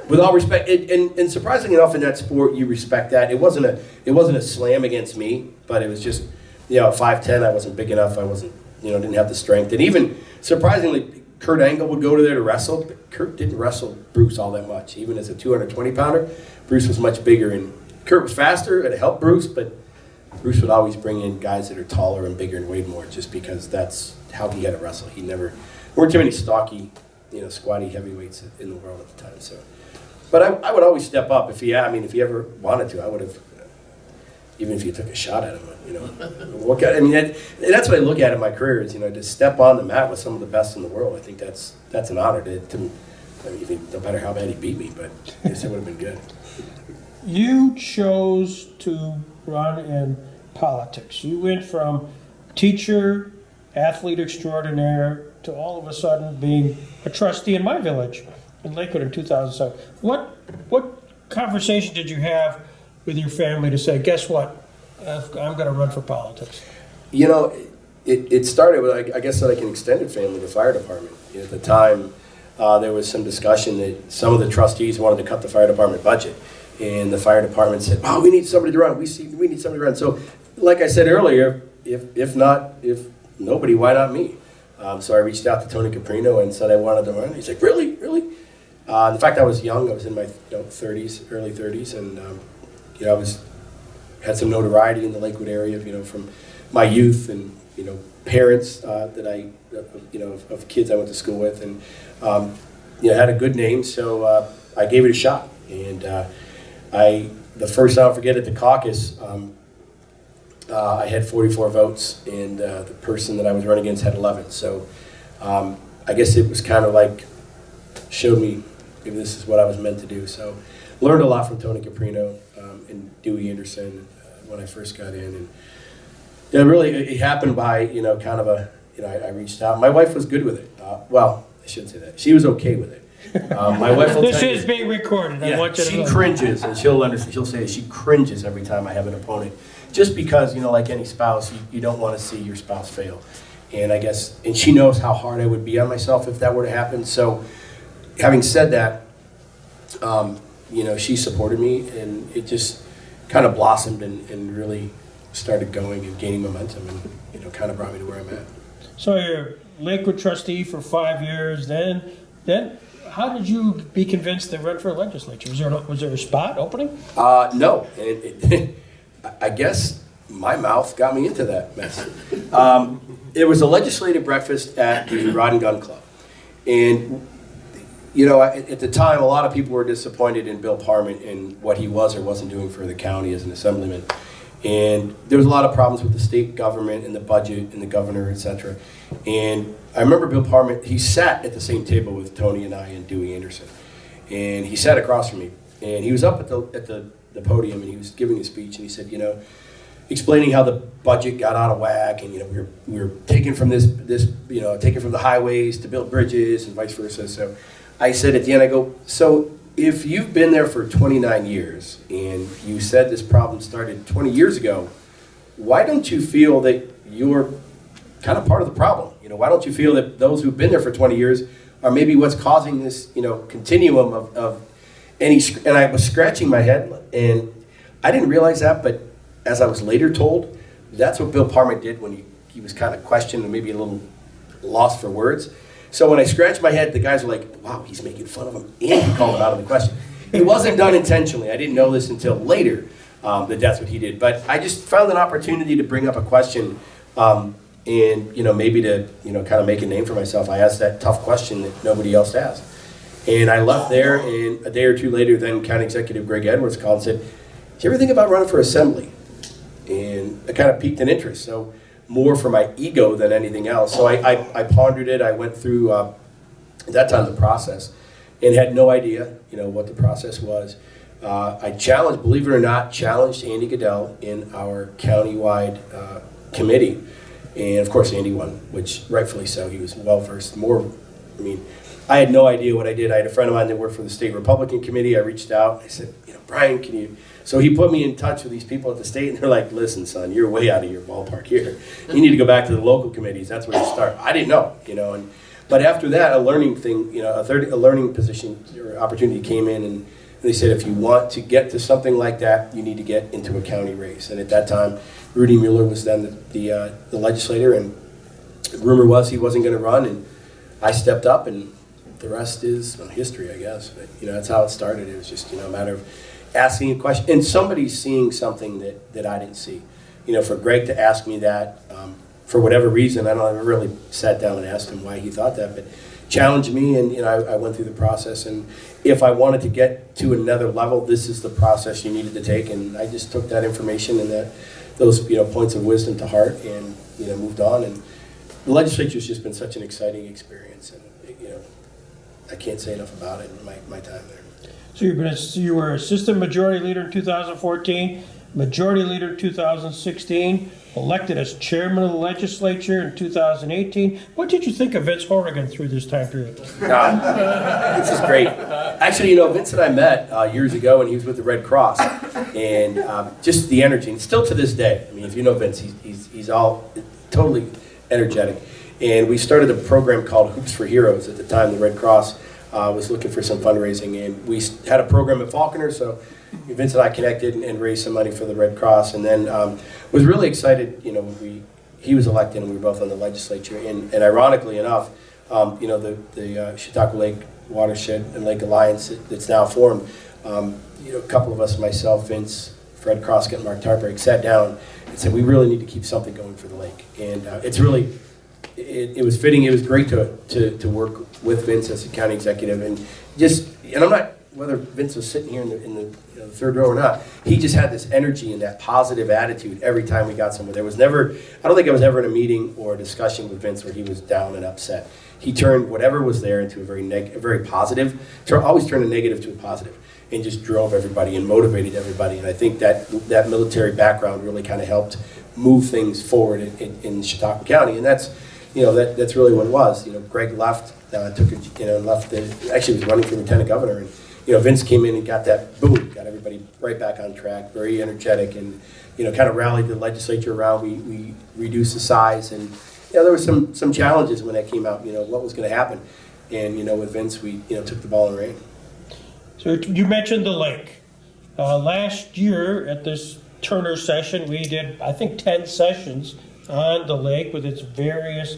with all respect, and surprisingly enough in that sport, you respect that. It wasn't a slam against me, but it was just, at 5'10", I wasn't big enough. I wasn't, didn't have the strength. And even surprisingly, Kurt Angle would go to there to wrestle, but Kurt didn't wrestle Bruce all that much. Even as a 220-pounder, Bruce was much bigger, and Kurt was faster, and it helped Bruce, but Bruce would always bring in guys that are taller and bigger and weighed more, just because that's how he had to wrestle. There weren't too many stocky, squatty heavyweights in the world at the time. So, but I would always step up if he ever wanted to. I would have, even if you took a shot at him, that's what I look at in my career is, to step on the mat with some of the best in the world. I think that's an honor no matter how bad he beat me, but I guess it would have been good. You chose to run in politics. You went from teacher, athlete extraordinaire, to all of a sudden being a trustee in my village in Lakewood in 2007. What conversation did you have with your family to say, guess what, I'm going to run for politics? It started with, I guess, like an extended family, the fire department. At the time, there was some discussion that some of the trustees wanted to cut the fire department budget. And the fire department said, we need somebody to run. We need somebody to run. So, like I said earlier, if nobody, why not me? So I reached out to Tony Caprino and said I wanted to run. He's like, really? In fact, I was young. I was in my 30s, early 30s, and I had some notoriety in the Lakewood area, from my youth and parents that of kids I went to school with, and had a good name. So I gave it a shot, and the first time I'll forget at the caucus, I had 44 votes, and the person that I was running against had 11. So I guess it was kind of like showed me if this is what I was meant to do. So learned a lot from Tony Caprino and Dewey Anderson when I first got in, and it happened by kind of I reached out. My wife was good with it. Well, I shouldn't say that. She was okay with it. My wife will This tell you, is being recorded. I want you to she know. cringes, and she'll say she cringes every time I have an opponent, just because like any spouse, you don't want to see your spouse fail, and she knows how hard I would be on myself if that were to happen. So, having said that, she supported me, and it just kind of blossomed and really started going and gaining momentum, and kind of brought me to where I'm at. So you're Lakewood trustee for 5 years. Then how did you be convinced to run for legislature? Was there a spot opening? No. I guess my mouth got me into that mess. It was a legislative breakfast at the Rod and Gun Club. And, at the time, a lot of people were disappointed in Bill Parment and what he was or wasn't doing for the county as an assemblyman. And there was a lot of problems with the state government and the budget and the governor, et cetera. And I remember Bill Parment, he sat at the same table with Tony and I and Dewey Anderson. And he sat across from me. And he was up at the podium, and he was giving a speech, and he said, explaining how the budget got out of whack, and we were taking from taking from the highways to build bridges and vice versa. So I said at the end, I go, so if you've been there for 29 years and you said this problem started 20 years ago, why don't you feel that you're kind of part of the problem? Why don't you feel that those who've been there for 20 years are maybe what's causing this, continuum of any, and I was scratching my head, and I didn't realize that, but as I was later told, that's what Bill Parment did when he was kind of questioned and maybe a little lost for words. So when I scratched my head, the guys were like, wow, he's making fun of him, and he called him out of the question. It wasn't done intentionally. I didn't know this until later, that that's what he did. But I just found an opportunity to bring up a question, and maybe to kind of make a name for myself. I asked that tough question that nobody else asked. And I left there, and a day or two later, then County Executive Greg Edwards called and said, did you ever think about running for assembly? And it kind of piqued an interest. So more for my ego than anything else. So I pondered it. I went through, at that time, the process, and had no idea, what the process was. I challenged, believe it or not, Andy Goodell in our countywide committee. And of course, Andy won, which rightfully so. He was well-versed. I had no idea what I did. I had a friend of mine that worked for the state Republican committee. I reached out. I said, Brian, can you? So he put me in touch with these people at the state, and they're like, listen, son, you're way out of your ballpark here. You need to go back to the local committees. That's where you start. I didn't know, but after that, a learning thing, a learning position or opportunity came in, and they said, if you want to get to something like that, you need to get into a county race. And at that time, Rudy Mueller was then the legislator, and rumor was he wasn't going to run, and I stepped up, and the rest is history, I guess. But that's how it started. It was just a matter of asking a question, and somebody seeing something that I didn't see. For Greg to ask me that, for whatever reason, I never really sat down and asked him why he thought that, but challenged me, and I went through the process. And if I wanted to get to another level, this is the process you needed to take. And I just took that information and those points of wisdom to heart, and moved on. And the legislature's just been such an exciting experience, and I can't say enough about it in my time there. So you were assistant majority leader in 2014, majority leader in 2016, elected as chairman of the legislature in 2018. What did you think of Vince Horrigan through this time period? This is great. Actually, Vince and I met years ago, and he was with the Red Cross, and just the energy, and still to this day. If you know Vince, he's all totally energetic. And we started a program called Hoops for Heroes. At the time, the Red Cross was looking for some fundraising, and we had a program at Falconer, so Vince and I connected and raised some money for the Red Cross, and then was really excited, when we he was elected and we were both on the legislature. And ironically enough, you know, the Chautauqua Lake Watershed and Lake Alliance that's now formed, you know, a couple of us, myself, Vince, Fred Croskett, and Mark Tarberg, sat down and said, we really need to keep something going for the lake. And it's really, it was fitting. It was great to work with Vince as a county executive, and I'm not, whether Vince was sitting here in the you know, the third row or not, he just had this energy and that positive attitude every time we got somewhere. There was never, I don't think I was ever in a meeting or a discussion with Vince where he was down and upset. He turned whatever was there into a very positive, always turned a negative to a positive, and just drove everybody and motivated everybody. And I think that military background really kind of helped move things forward in Chautauqua County, and that's, you know, that's really what it was. You know, Greg left, actually was running for lieutenant governor, and you know, Vince came in and got everybody right back on track, very energetic, and you know, kind of rallied the legislature around. We reduced the size, and you know, there were some challenges when that came out. You know, what was going to happen, and you know, with Vince, we took the ball and ran. So you mentioned the lake. Last year at this Turner session, we did, I think, 10 sessions on the lake with its various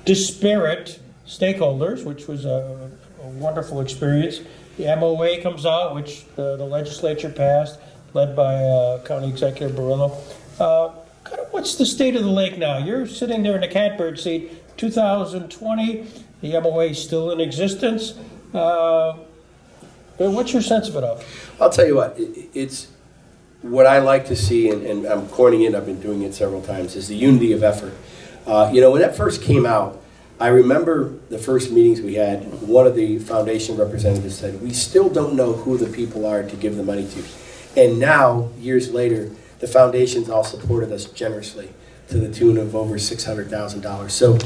disparate stakeholders, which was a wonderful experience. The MOA comes out, which the legislature passed, led by County Executive Barillo. What's the state of the lake now? You're sitting there in the catbird seat, 2020, the MOA is still in existence. What's your sense of it all? I'll tell you what, it's what I like to see, and I'm coining it, I've been doing it several times, is the unity of effort. You know, when that first came out, I remember the first meetings we had, one of the foundation representatives said, we still don't know who the people are to give the money to. And now, years later, the foundations all supported us generously to the tune of over $600,000. So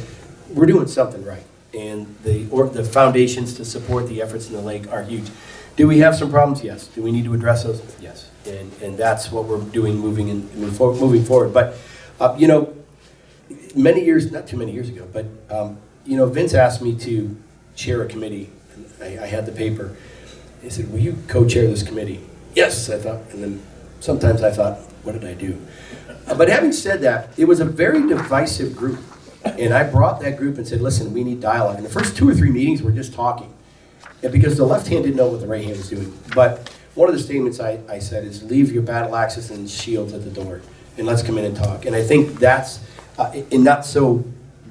we're doing something right. And the foundations to support the efforts in the lake are huge. Do we have some problems? Yes. Do we need to address those? Yes. And that's what we're doing moving forward. But, you know, many years, not too many years ago, but, you know, Vince asked me to chair a committee. I had the paper. He said, will you co-chair this committee? Yes, I thought. And then sometimes I thought, what did I do? But having said that, it was a very divisive group. And I brought that group and said, listen, we need dialogue. And the first 2 or 3 meetings were just talking. And because the left hand didn't know what the right hand was doing. But one of the statements I said is, leave your battle axes and shields at the door, and let's come in and talk. And I think that's, in not so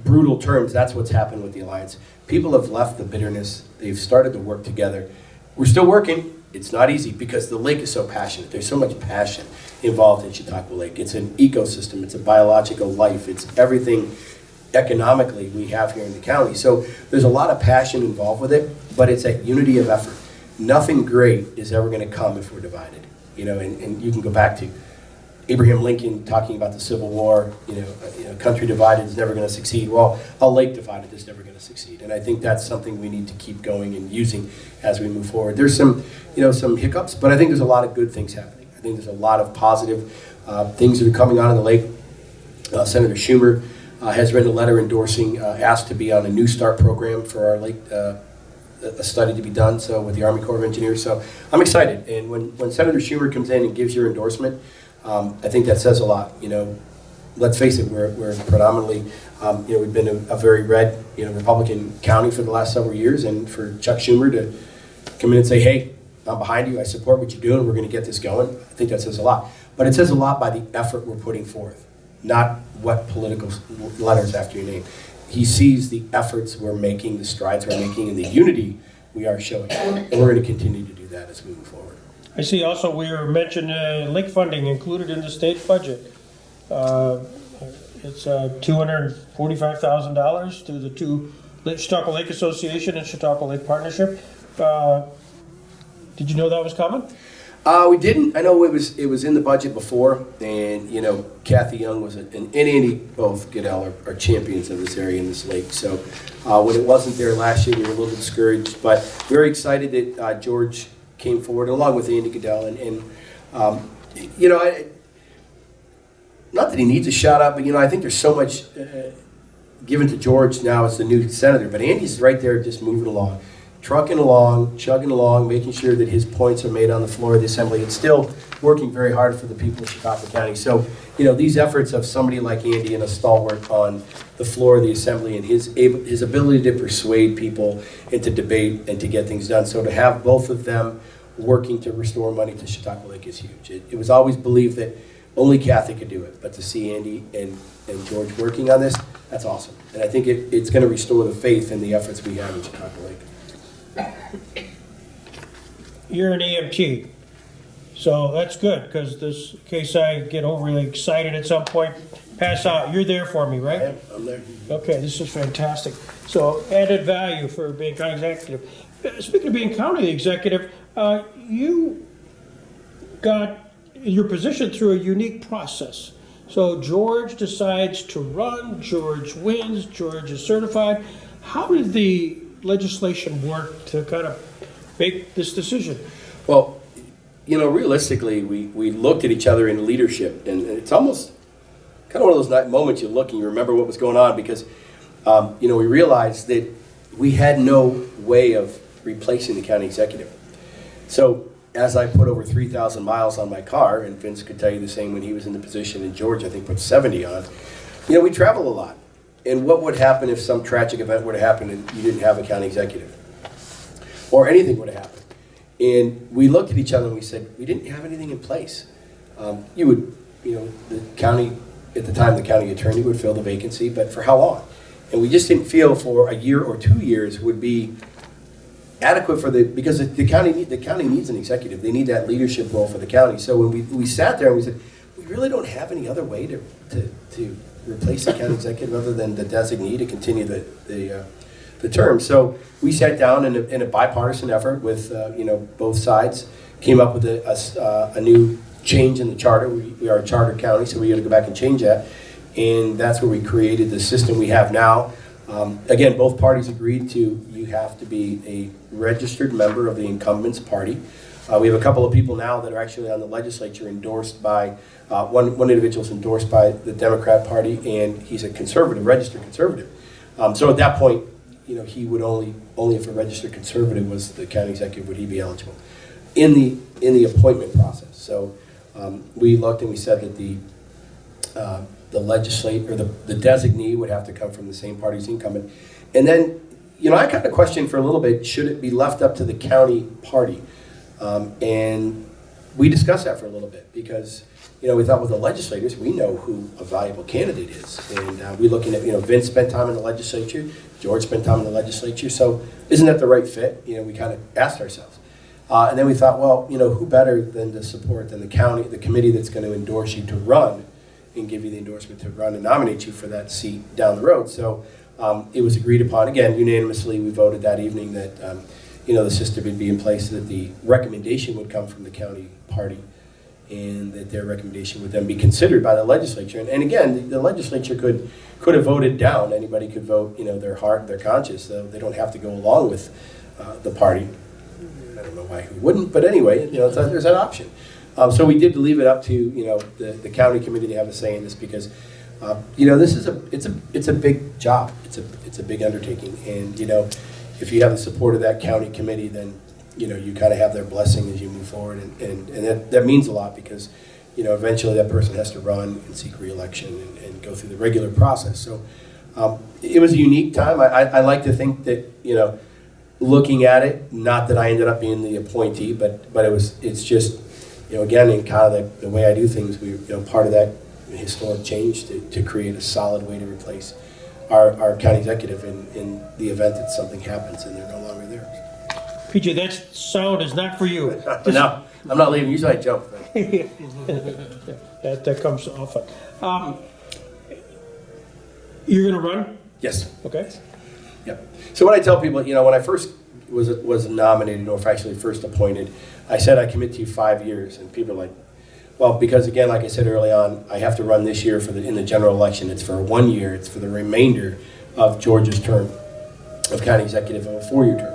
brutal terms, that's what's happened with the Alliance. People have left the bitterness. They've started to work together. We're still working. It's not easy because the lake is so passionate. There's so much passion involved in Chautauqua Lake. It's an ecosystem. It's a biological life. It's everything economically we have here in the county. So there's a lot of passion involved with it, but it's that unity of effort. Nothing great is ever going to come if we're divided. You know, and you can go back to Abraham Lincoln talking about the Civil War, you know, country divided is never going to succeed. Well, a lake divided is never going to succeed. And I think that's something we need to keep going and using as we move forward. There's some hiccups, but I think there's a lot of good things happening. I think there's a lot of positive things that are coming on in the lake. Senator Schumer has written a letter endorsing, asked to be on a New Start program for our lake, a study to be done, so with the Army Corps of Engineers. So I'm excited. And when Senator Schumer comes in and gives your endorsement, I think that says a lot. You know, let's face it, we're predominantly, you know, we've been a very red, you know, Republican county for the last several years, and for Chuck Schumer to come in and say, hey, I'm behind you, I support what you're doing, we're going to get this going, I think that says a lot. But it says a lot by the effort we're putting forth, not what political letters after your name. He sees the efforts we're making, the strides we're making, and the unity we are showing. And we're going to continue to do that as we move forward. I see also we are mentioned lake funding included in the state budget. It's $245,000 to the two Chautauqua Lake Association and Chautauqua Lake Partnership. Did you know that was coming? We didn't. I know it was in the budget before, and you know, Kathy Young was and Andy, both Goodell are champions of this area in this lake. So when it wasn't there last year, we were a little bit discouraged, but very excited that George came forward along with Andy Goodell, and you know, not that he needs a shout out, but you know, I think there's so much given to George now as the new senator, but Andy's right there just moving along. trucking along, chugging along, making sure that his points are made on the floor of the assembly, and still working very hard for the people of Chautauqua County. So, these efforts of somebody like Andy and a stalwart on the floor of the assembly and his ability to persuade people and to debate and to get things done. So to have both of them working to restore money to Chautauqua Lake is huge. It was always believed that only Kathy could do it, but to see Andy and George working on this, that's awesome. And I think it's going to restore the faith in the efforts we have in Chautauqua Lake. You're an EMT, so that's good, because this in case I get overly excited at some point, pass out, you're there for me, right? I'm there. Okay, this is fantastic. So added value for being county executive. Speaking of being county executive, you got your position through a unique process. So George decides to run, George wins, George is certified. How did the legislation work to kind of make this decision? Well, realistically, we looked at each other in leadership, and it's almost kind of one of those moments you look and you remember what was going on, because, we realized that we had no way of replacing the county executive. So as I put over 3,000 miles on my car, and Vince could tell you the same when he was in the position, and George, I think, put 70 on, we travel a lot. And what would happen if some tragic event were to happen and you didn't have a county executive? Or anything would have happened. And we looked at each other and we said, we didn't have anything in place. The county, at the time, the county attorney would fill the vacancy, but for how long? And we just didn't feel for a year or 2 years would be adequate because the county needs an executive. They need that leadership role for the county. So when we sat there and we said, we really don't have any other way to replace the county executive other than the designee to continue the term. So we sat down in a bipartisan effort with both sides, came up with a new change in the charter. We are a charter county, so we got to go back and change that. And that's where we created the system we have now. Again, both parties agreed you have to be a registered member of the incumbent's party. We have a couple of people now that are actually on the legislature endorsed by, one individual's endorsed by the Democrat Party, and he's a conservative, registered conservative. So at that point, he would only if a registered conservative was the county executive would he be eligible in the appointment process. So we looked and we said that the legislator or the designee would have to come from the same party as the incumbent. And then, I kind of questioned for a little bit, should it be left up to the county party? And we discussed that for a little bit because, we thought with the legislators, we know who a valuable candidate is. And we're looking at, Vince spent time in the legislature, George spent time in the legislature, so isn't that the right fit? We kind of asked ourselves. And then we thought, well, who better than to support than the county, the committee that's going to endorse you to run and give you the endorsement to run and nominate you for that seat down the road. So it was agreed upon, again, unanimously, we voted that evening that, the system would be in place, that the recommendation would come from the county party and that their recommendation would then be considered by the legislature. And again, the legislature could have voted down. Anybody could vote, their heart, their conscience, so they don't have to go along with the party. I don't know why who wouldn't, but anyway, there's that option. So we did leave it up to the county committee to have a say in this because this is it's a big job. It's a big undertaking, and if you have the support of that county committee, then you kind of have their blessing as you move forward, and that means a lot because eventually that person has to run and seek re-election and go through the regular process. So it was a unique time. I like to think that looking at it, not that I ended up being the appointee, but it's just again in kind of the way I do things, we part of that historic change to create a solid way to replace our county executive in the event that something happens and they're no longer there. PJ, that sound is not for you. No, I'm not leaving. Usually I jump. That comes often. You're going to run? Yes. Okay. Yep. So what I tell people, when I first was nominated, or actually first appointed, I said I commit to you 5 years, and people are like, well, because again, like I said early on, I have to run this year in the general election. It's for 1 year. It's for the remainder of George's term of county executive of a 4-year term.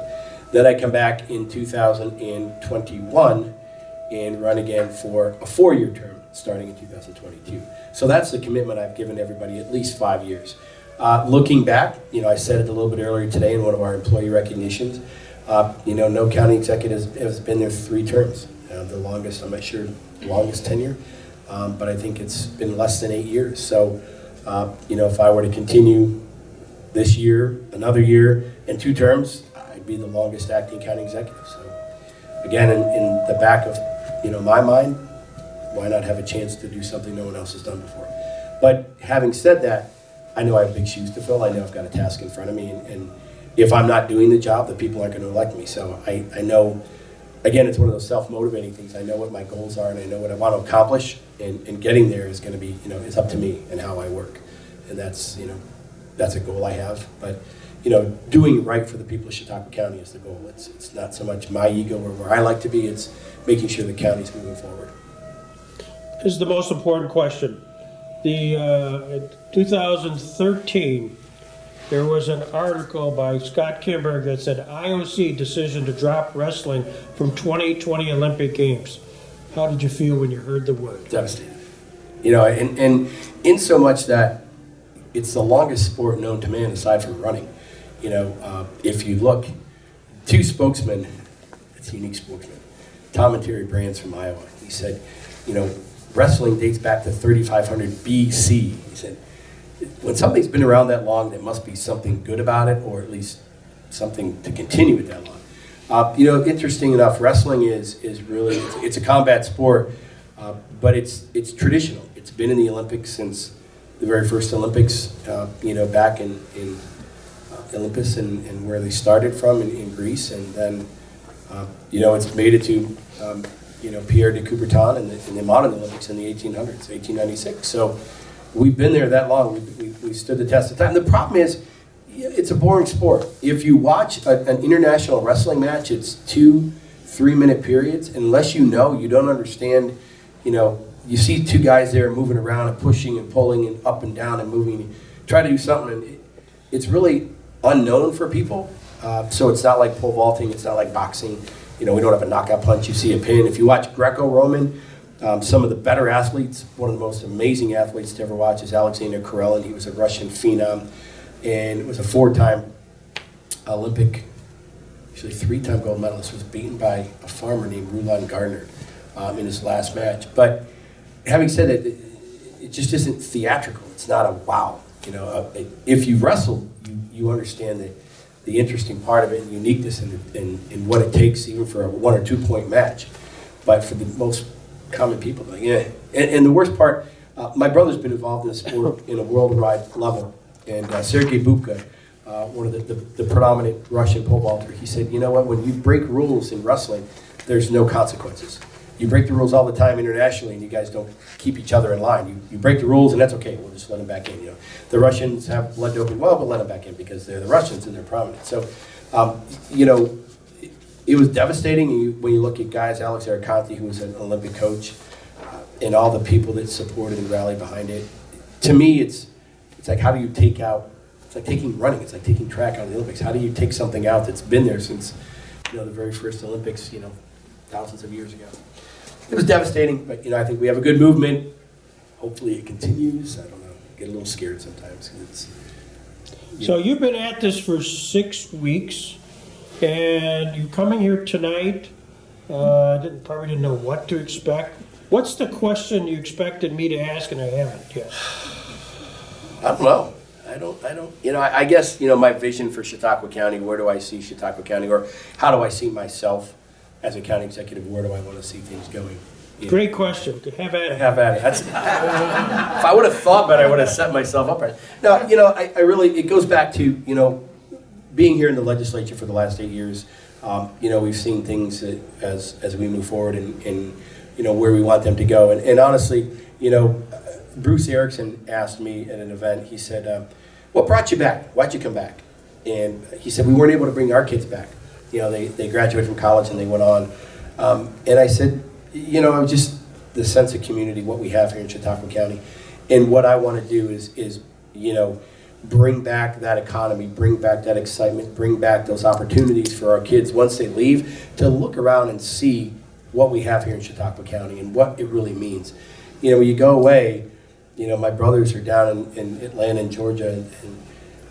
Then I come back in 2021 and run again for a 4-year term starting in 2022. So that's the commitment I've given everybody, at least 5 years. Looking back, I said it a little bit earlier today in one of our employee recognitions, No county executive has been there 3 terms. The longest, I'm not sure, longest tenure, but I think it's been less than 8 years. So, if I were to continue this year, another year, and 2 terms, I'd be the longest acting county executive. So, again, in the back of my mind, why not have a chance to do something no one else has done before? But having said that, I know I have big shoes to fill. I know I've got a task in front of me, and if I'm not doing the job, the people aren't going to elect me. So I know, again, it's one of those self-motivating things. I know what my goals are, and I know what I want to accomplish, and getting there is going to be, it's up to me and how I work, and that's a goal I have. But doing right for the people of Chautauqua County is the goal. It's not so much my ego or where I like to be. It's making sure the county's moving forward. This is the most important question. In 2013, there was an article by Scott Kimberg that said IOC decision to drop wrestling from 2020 Olympic Games. How did you feel when you heard the word? Devastated. And in so much that it's the longest sport known to man aside from running. If you look, 2 spokesmen, it's a unique spokesman, Tom and Terry Brands from Iowa. He said, wrestling dates back to 3500 BC. He said, when something's been around that long, there must be something good about it, or at least something to continue it that long. Interesting enough, wrestling is really, it's a combat sport, but it's traditional. It's been in the Olympics since the very first Olympics, back in Olympus and where they started from in Greece, and then, it's made it to, Pierre de Coubertin in the modern Olympics in the 1800s, 1896. So we've been there that long. We stood the test of time. The problem is, it's a boring sport. If you watch an international wrestling match, it's 2-3 minute periods. Unless you don't understand, you see 2 guys there moving around and pushing and pulling and up and down and moving. And try to do something, and it's really unknown for people. So it's not like pole vaulting. It's not like boxing. We don't have a knockout punch. You see a pin. If you watch Greco-Roman, some of the better athletes, one of the most amazing athletes to ever watch is Alexander Karelin. He was a Russian phenom, and was a 4-time Olympic, actually 3-time gold medalist. Was beaten by a farmer named Rulon Gardner in his last match. But having said that, it just isn't theatrical. It's not a wow. If you wrestle, you understand the interesting part of it and uniqueness and what it takes even for a 1 or 2 point match. But for the most common people, and the worst part, my brother's been involved in the sport in a worldwide level, and Sergei Bubka, one of the predominant Russian pole vaulter, he said, when you break rules in wrestling, there's no consequences. You break the rules all the time internationally, and you guys don't keep each other in line. You break the rules, and that's okay. We'll just let them back in. The Russians have blood doping. Well, we'll let them back in because they're the Russians and they're prominent. So, it was devastating when you look at guys, Alex Araconti, who was an Olympic coach, and all the people that supported and rallied behind it. To me, it's like, how do you take out? It's like taking running. It's like taking track out of the Olympics. How do you take something out that's been there since the very first Olympics? Thousands of years ago. It was devastating, but I think we have a good movement. Hopefully it continues. I don't know. I get a little scared sometimes. So you've been at this for 6 weeks, and you're coming here tonight. Probably didn't know what to expect. What's the question you expected me to ask and I haven't yet? I don't know. I guess, my vision for Chautauqua County, where do I see Chautauqua County, or how do I see myself as a county executive, where do I want to see things going? Great question. Have at it. Have at it. If I would have thought better, I would have set myself up right. No, I really, it goes back to, being here in the legislature for the last 8 years. We've seen things as we move forward and where we want them to go. And honestly, Bruce Erickson asked me at an event, he said, what brought you back? Why'd you come back? And he said, we weren't able to bring our kids back. They graduated from college and they went on. And I said, just the sense of community, what we have here in Chautauqua County. And what I want to do is bring back that economy, bring back that excitement, bring back those opportunities for our kids once they leave to look around and see what we have here in Chautauqua County and what it really means. When you go away, my brothers are down in Atlanta and Georgia,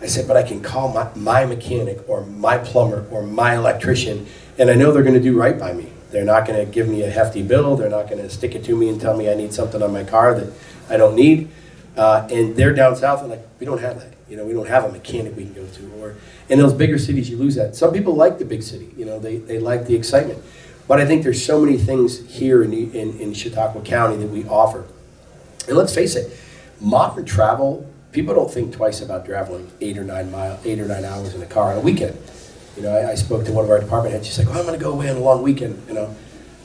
and I said, but I can call my mechanic or my plumber or my electrician, and I know they're going to do right by me. They're not going to give me a hefty bill. They're not going to stick it to me and tell me I need something on my car that I don't need. And they're down south, and like, we don't have that. You know, we don't have a mechanic we can go to. Or in those bigger cities, you lose that. Some people like the big city. You know, they like the excitement. But I think there's so many things here in Chautauqua County that we offer. And let's face it, modern travel, people don't think twice about traveling 8 or 9 hours in a car on a weekend. You know, I spoke to one of our department heads. She's like, "Well, I'm going to go away on a long weekend." You know,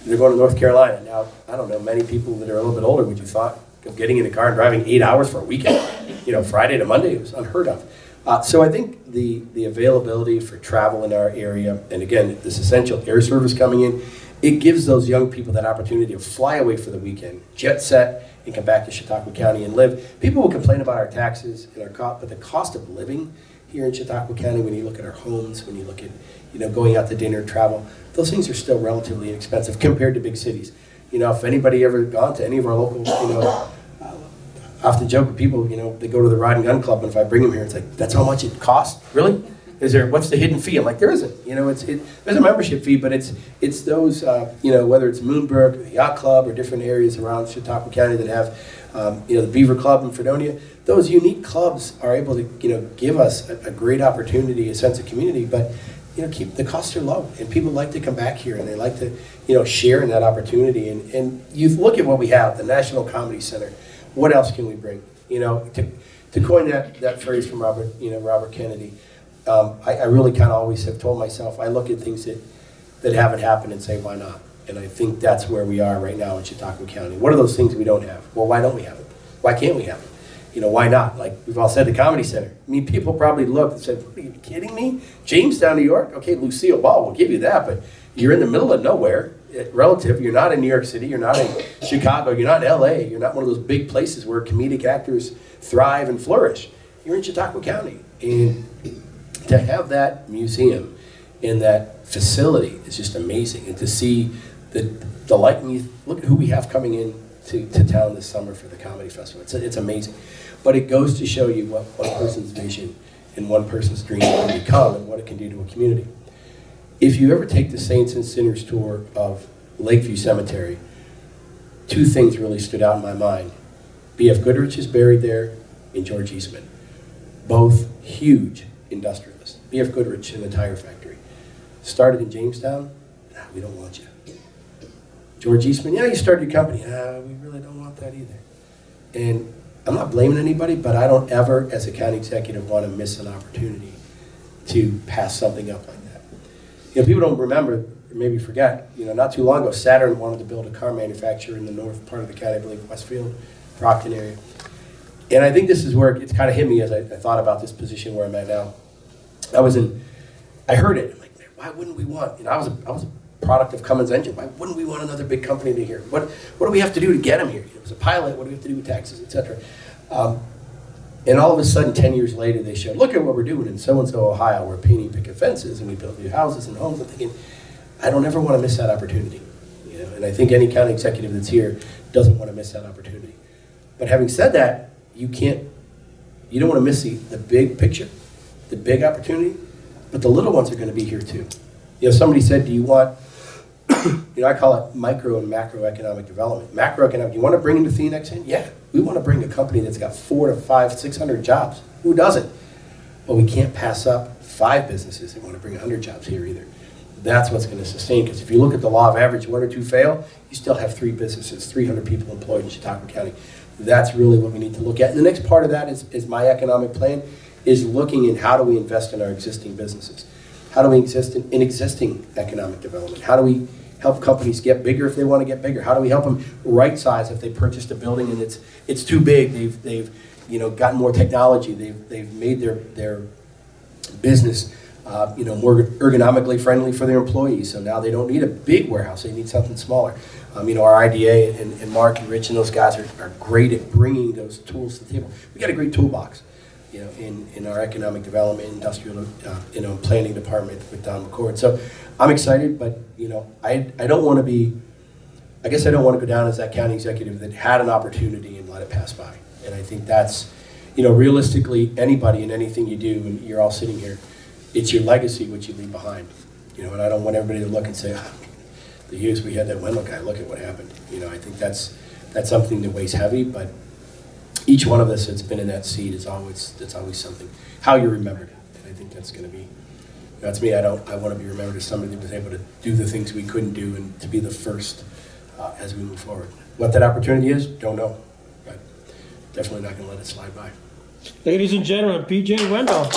they're going to North Carolina. Now, I don't know, many people that are a little bit older, would you thought of getting in a car and driving 8 hours for a weekend? You know, Friday to Monday, it was unheard of. So I think the availability for travel in our area, and again, this essential air service coming in, it gives those young people that opportunity to fly away for the weekend, jet set, and come back to Chautauqua County and live. People will complain about our taxes and our cost, but the cost of living here in Chautauqua County, when you look at our homes, when you look at, you know, going out to dinner, travel, those things are still relatively inexpensive compared to big cities. You know, if anybody ever gone to any of our local, you know, I often joke with people, you know, they go to the Rod and Gun Club, and if I bring them here, it's like, that's how much it costs? Really? What's the hidden fee? I'm like, there isn't. You know, there's a membership fee, but it's those, you know, whether it's Moonbrook, the Yacht Club, or different areas around Chautauqua County that have, you know, the Beaver Club in Fredonia. Those unique clubs are able to, you know, give us a great opportunity, a sense of community, but, you know, keep the costs are low, and people like to come back here, and they like to, you know, share in that opportunity. And you look at what we have, the National Comedy Center. What else can we bring? You know, to coin that phrase from Robert Kennedy. I really kind of always have told myself, I look at things that haven't happened and say, why not? And I think that's where we are right now in Chautauqua County. What are those things we don't have? Well, why don't we have it? Why can't we have it? You know, why not? Like we've all said, the Comedy Center. I mean, people probably looked and said, are you kidding me? Jamestown, New York? Okay, Lucille Ball will give you that, but you're in the middle of nowhere, relative. You're not in New York City. You're not in Chicago. You're not in LA. You're not one of those big places where comedic actors thrive and flourish. You're in Chautauqua County. And to have that museum and that facility is just amazing. And to see the lighting, look at who we have coming in to town this summer for the comedy festival. It's amazing. But it goes to show you what one person's vision and one person's dream can become and what it can do to a community. If you ever take the Saints and Sinners tour of Lakeview Cemetery, two things really stood out in my mind. B.F. Goodrich is buried there and George Eastman. Both huge industrialists. B.F. Goodrich in the tire factory. Started in Jamestown, nah, we don't want you. George Eastman, yeah, you started your company. We really don't want that either. And I'm not blaming anybody, but I don't ever, as a county executive, want to miss an opportunity to pass something up like that. You know, people don't remember, or maybe forget, you know, not too long ago, Saturn wanted to build a car manufacturer in the north part of the county, I believe, Westfield, Brockton area. And I think this is where it's kind of hit me as I thought about this position where I'm at now. I heard it. I'm like, man, why wouldn't we want? You know, I was a product of Cummins Engine. Why wouldn't we want another big company to here? What do we have to do to get them here? It was a pilot. What do we have to do with taxes, etc. And all of a sudden, 10 years later, they showed, look at what we're doing in so-and-so, Ohio. We're painting picket fences, and we build new houses and homes. I'm thinking, I don't ever want to miss that opportunity. You know, and I think any county executive that's here doesn't want to miss that opportunity. But having said that, you don't want to miss the big picture, the big opportunity, but the little ones are going to be here too. You know, somebody said, do you want, you know, I call it micro and macroeconomic development. Macroeconomic, you want to bring into Phoenix in? Yeah, we want to bring a company that's got 400 to 500, 600 jobs. Who doesn't? But we can't pass up 5 businesses that want to bring 100 jobs here either. That's what's going to sustain, because if you look at the law of average, 1 or 2 fail, you still have 3 businesses, 300 people employed in Chautauqua County. That's really what we need to look at. And the next part of that is my economic plan, is looking at how do we invest in our existing businesses? How do we exist in existing economic development? How do we help companies get bigger if they want to get bigger? How do we help them right size if they purchased a building and it's too big? They've you know, gotten more technology. They've made their business you know, more ergonomically friendly for their employees. So now they don't need a big warehouse. They need something smaller. You know, our IDA and Mark and Rich and those guys are great at bringing those tools to the table. We got a great toolbox, you know, in our economic development, industrial, you know, planning department with Don McCord. So I'm excited, but, you know, I don't want to be, I guess I don't want to go down as that county executive that had an opportunity and let it pass by. And I think that's, you know, realistically, anybody and anything you do, and you're all sitting here, it's your legacy, what you leave behind. You know, and I don't want everybody to look and say, oh, the years we had that Wendel guy, look at what happened. You know, I think that's something that weighs heavy, but each one of us that's been in that seat that's always something. How you're remembered, and I think that's going to be. That's me. I want to be remembered as somebody that was able to do the things we couldn't do and to be the first as we move forward. What that opportunity is, don't know, but definitely not going to let it slide by. Ladies and gentlemen, PJ Wendel.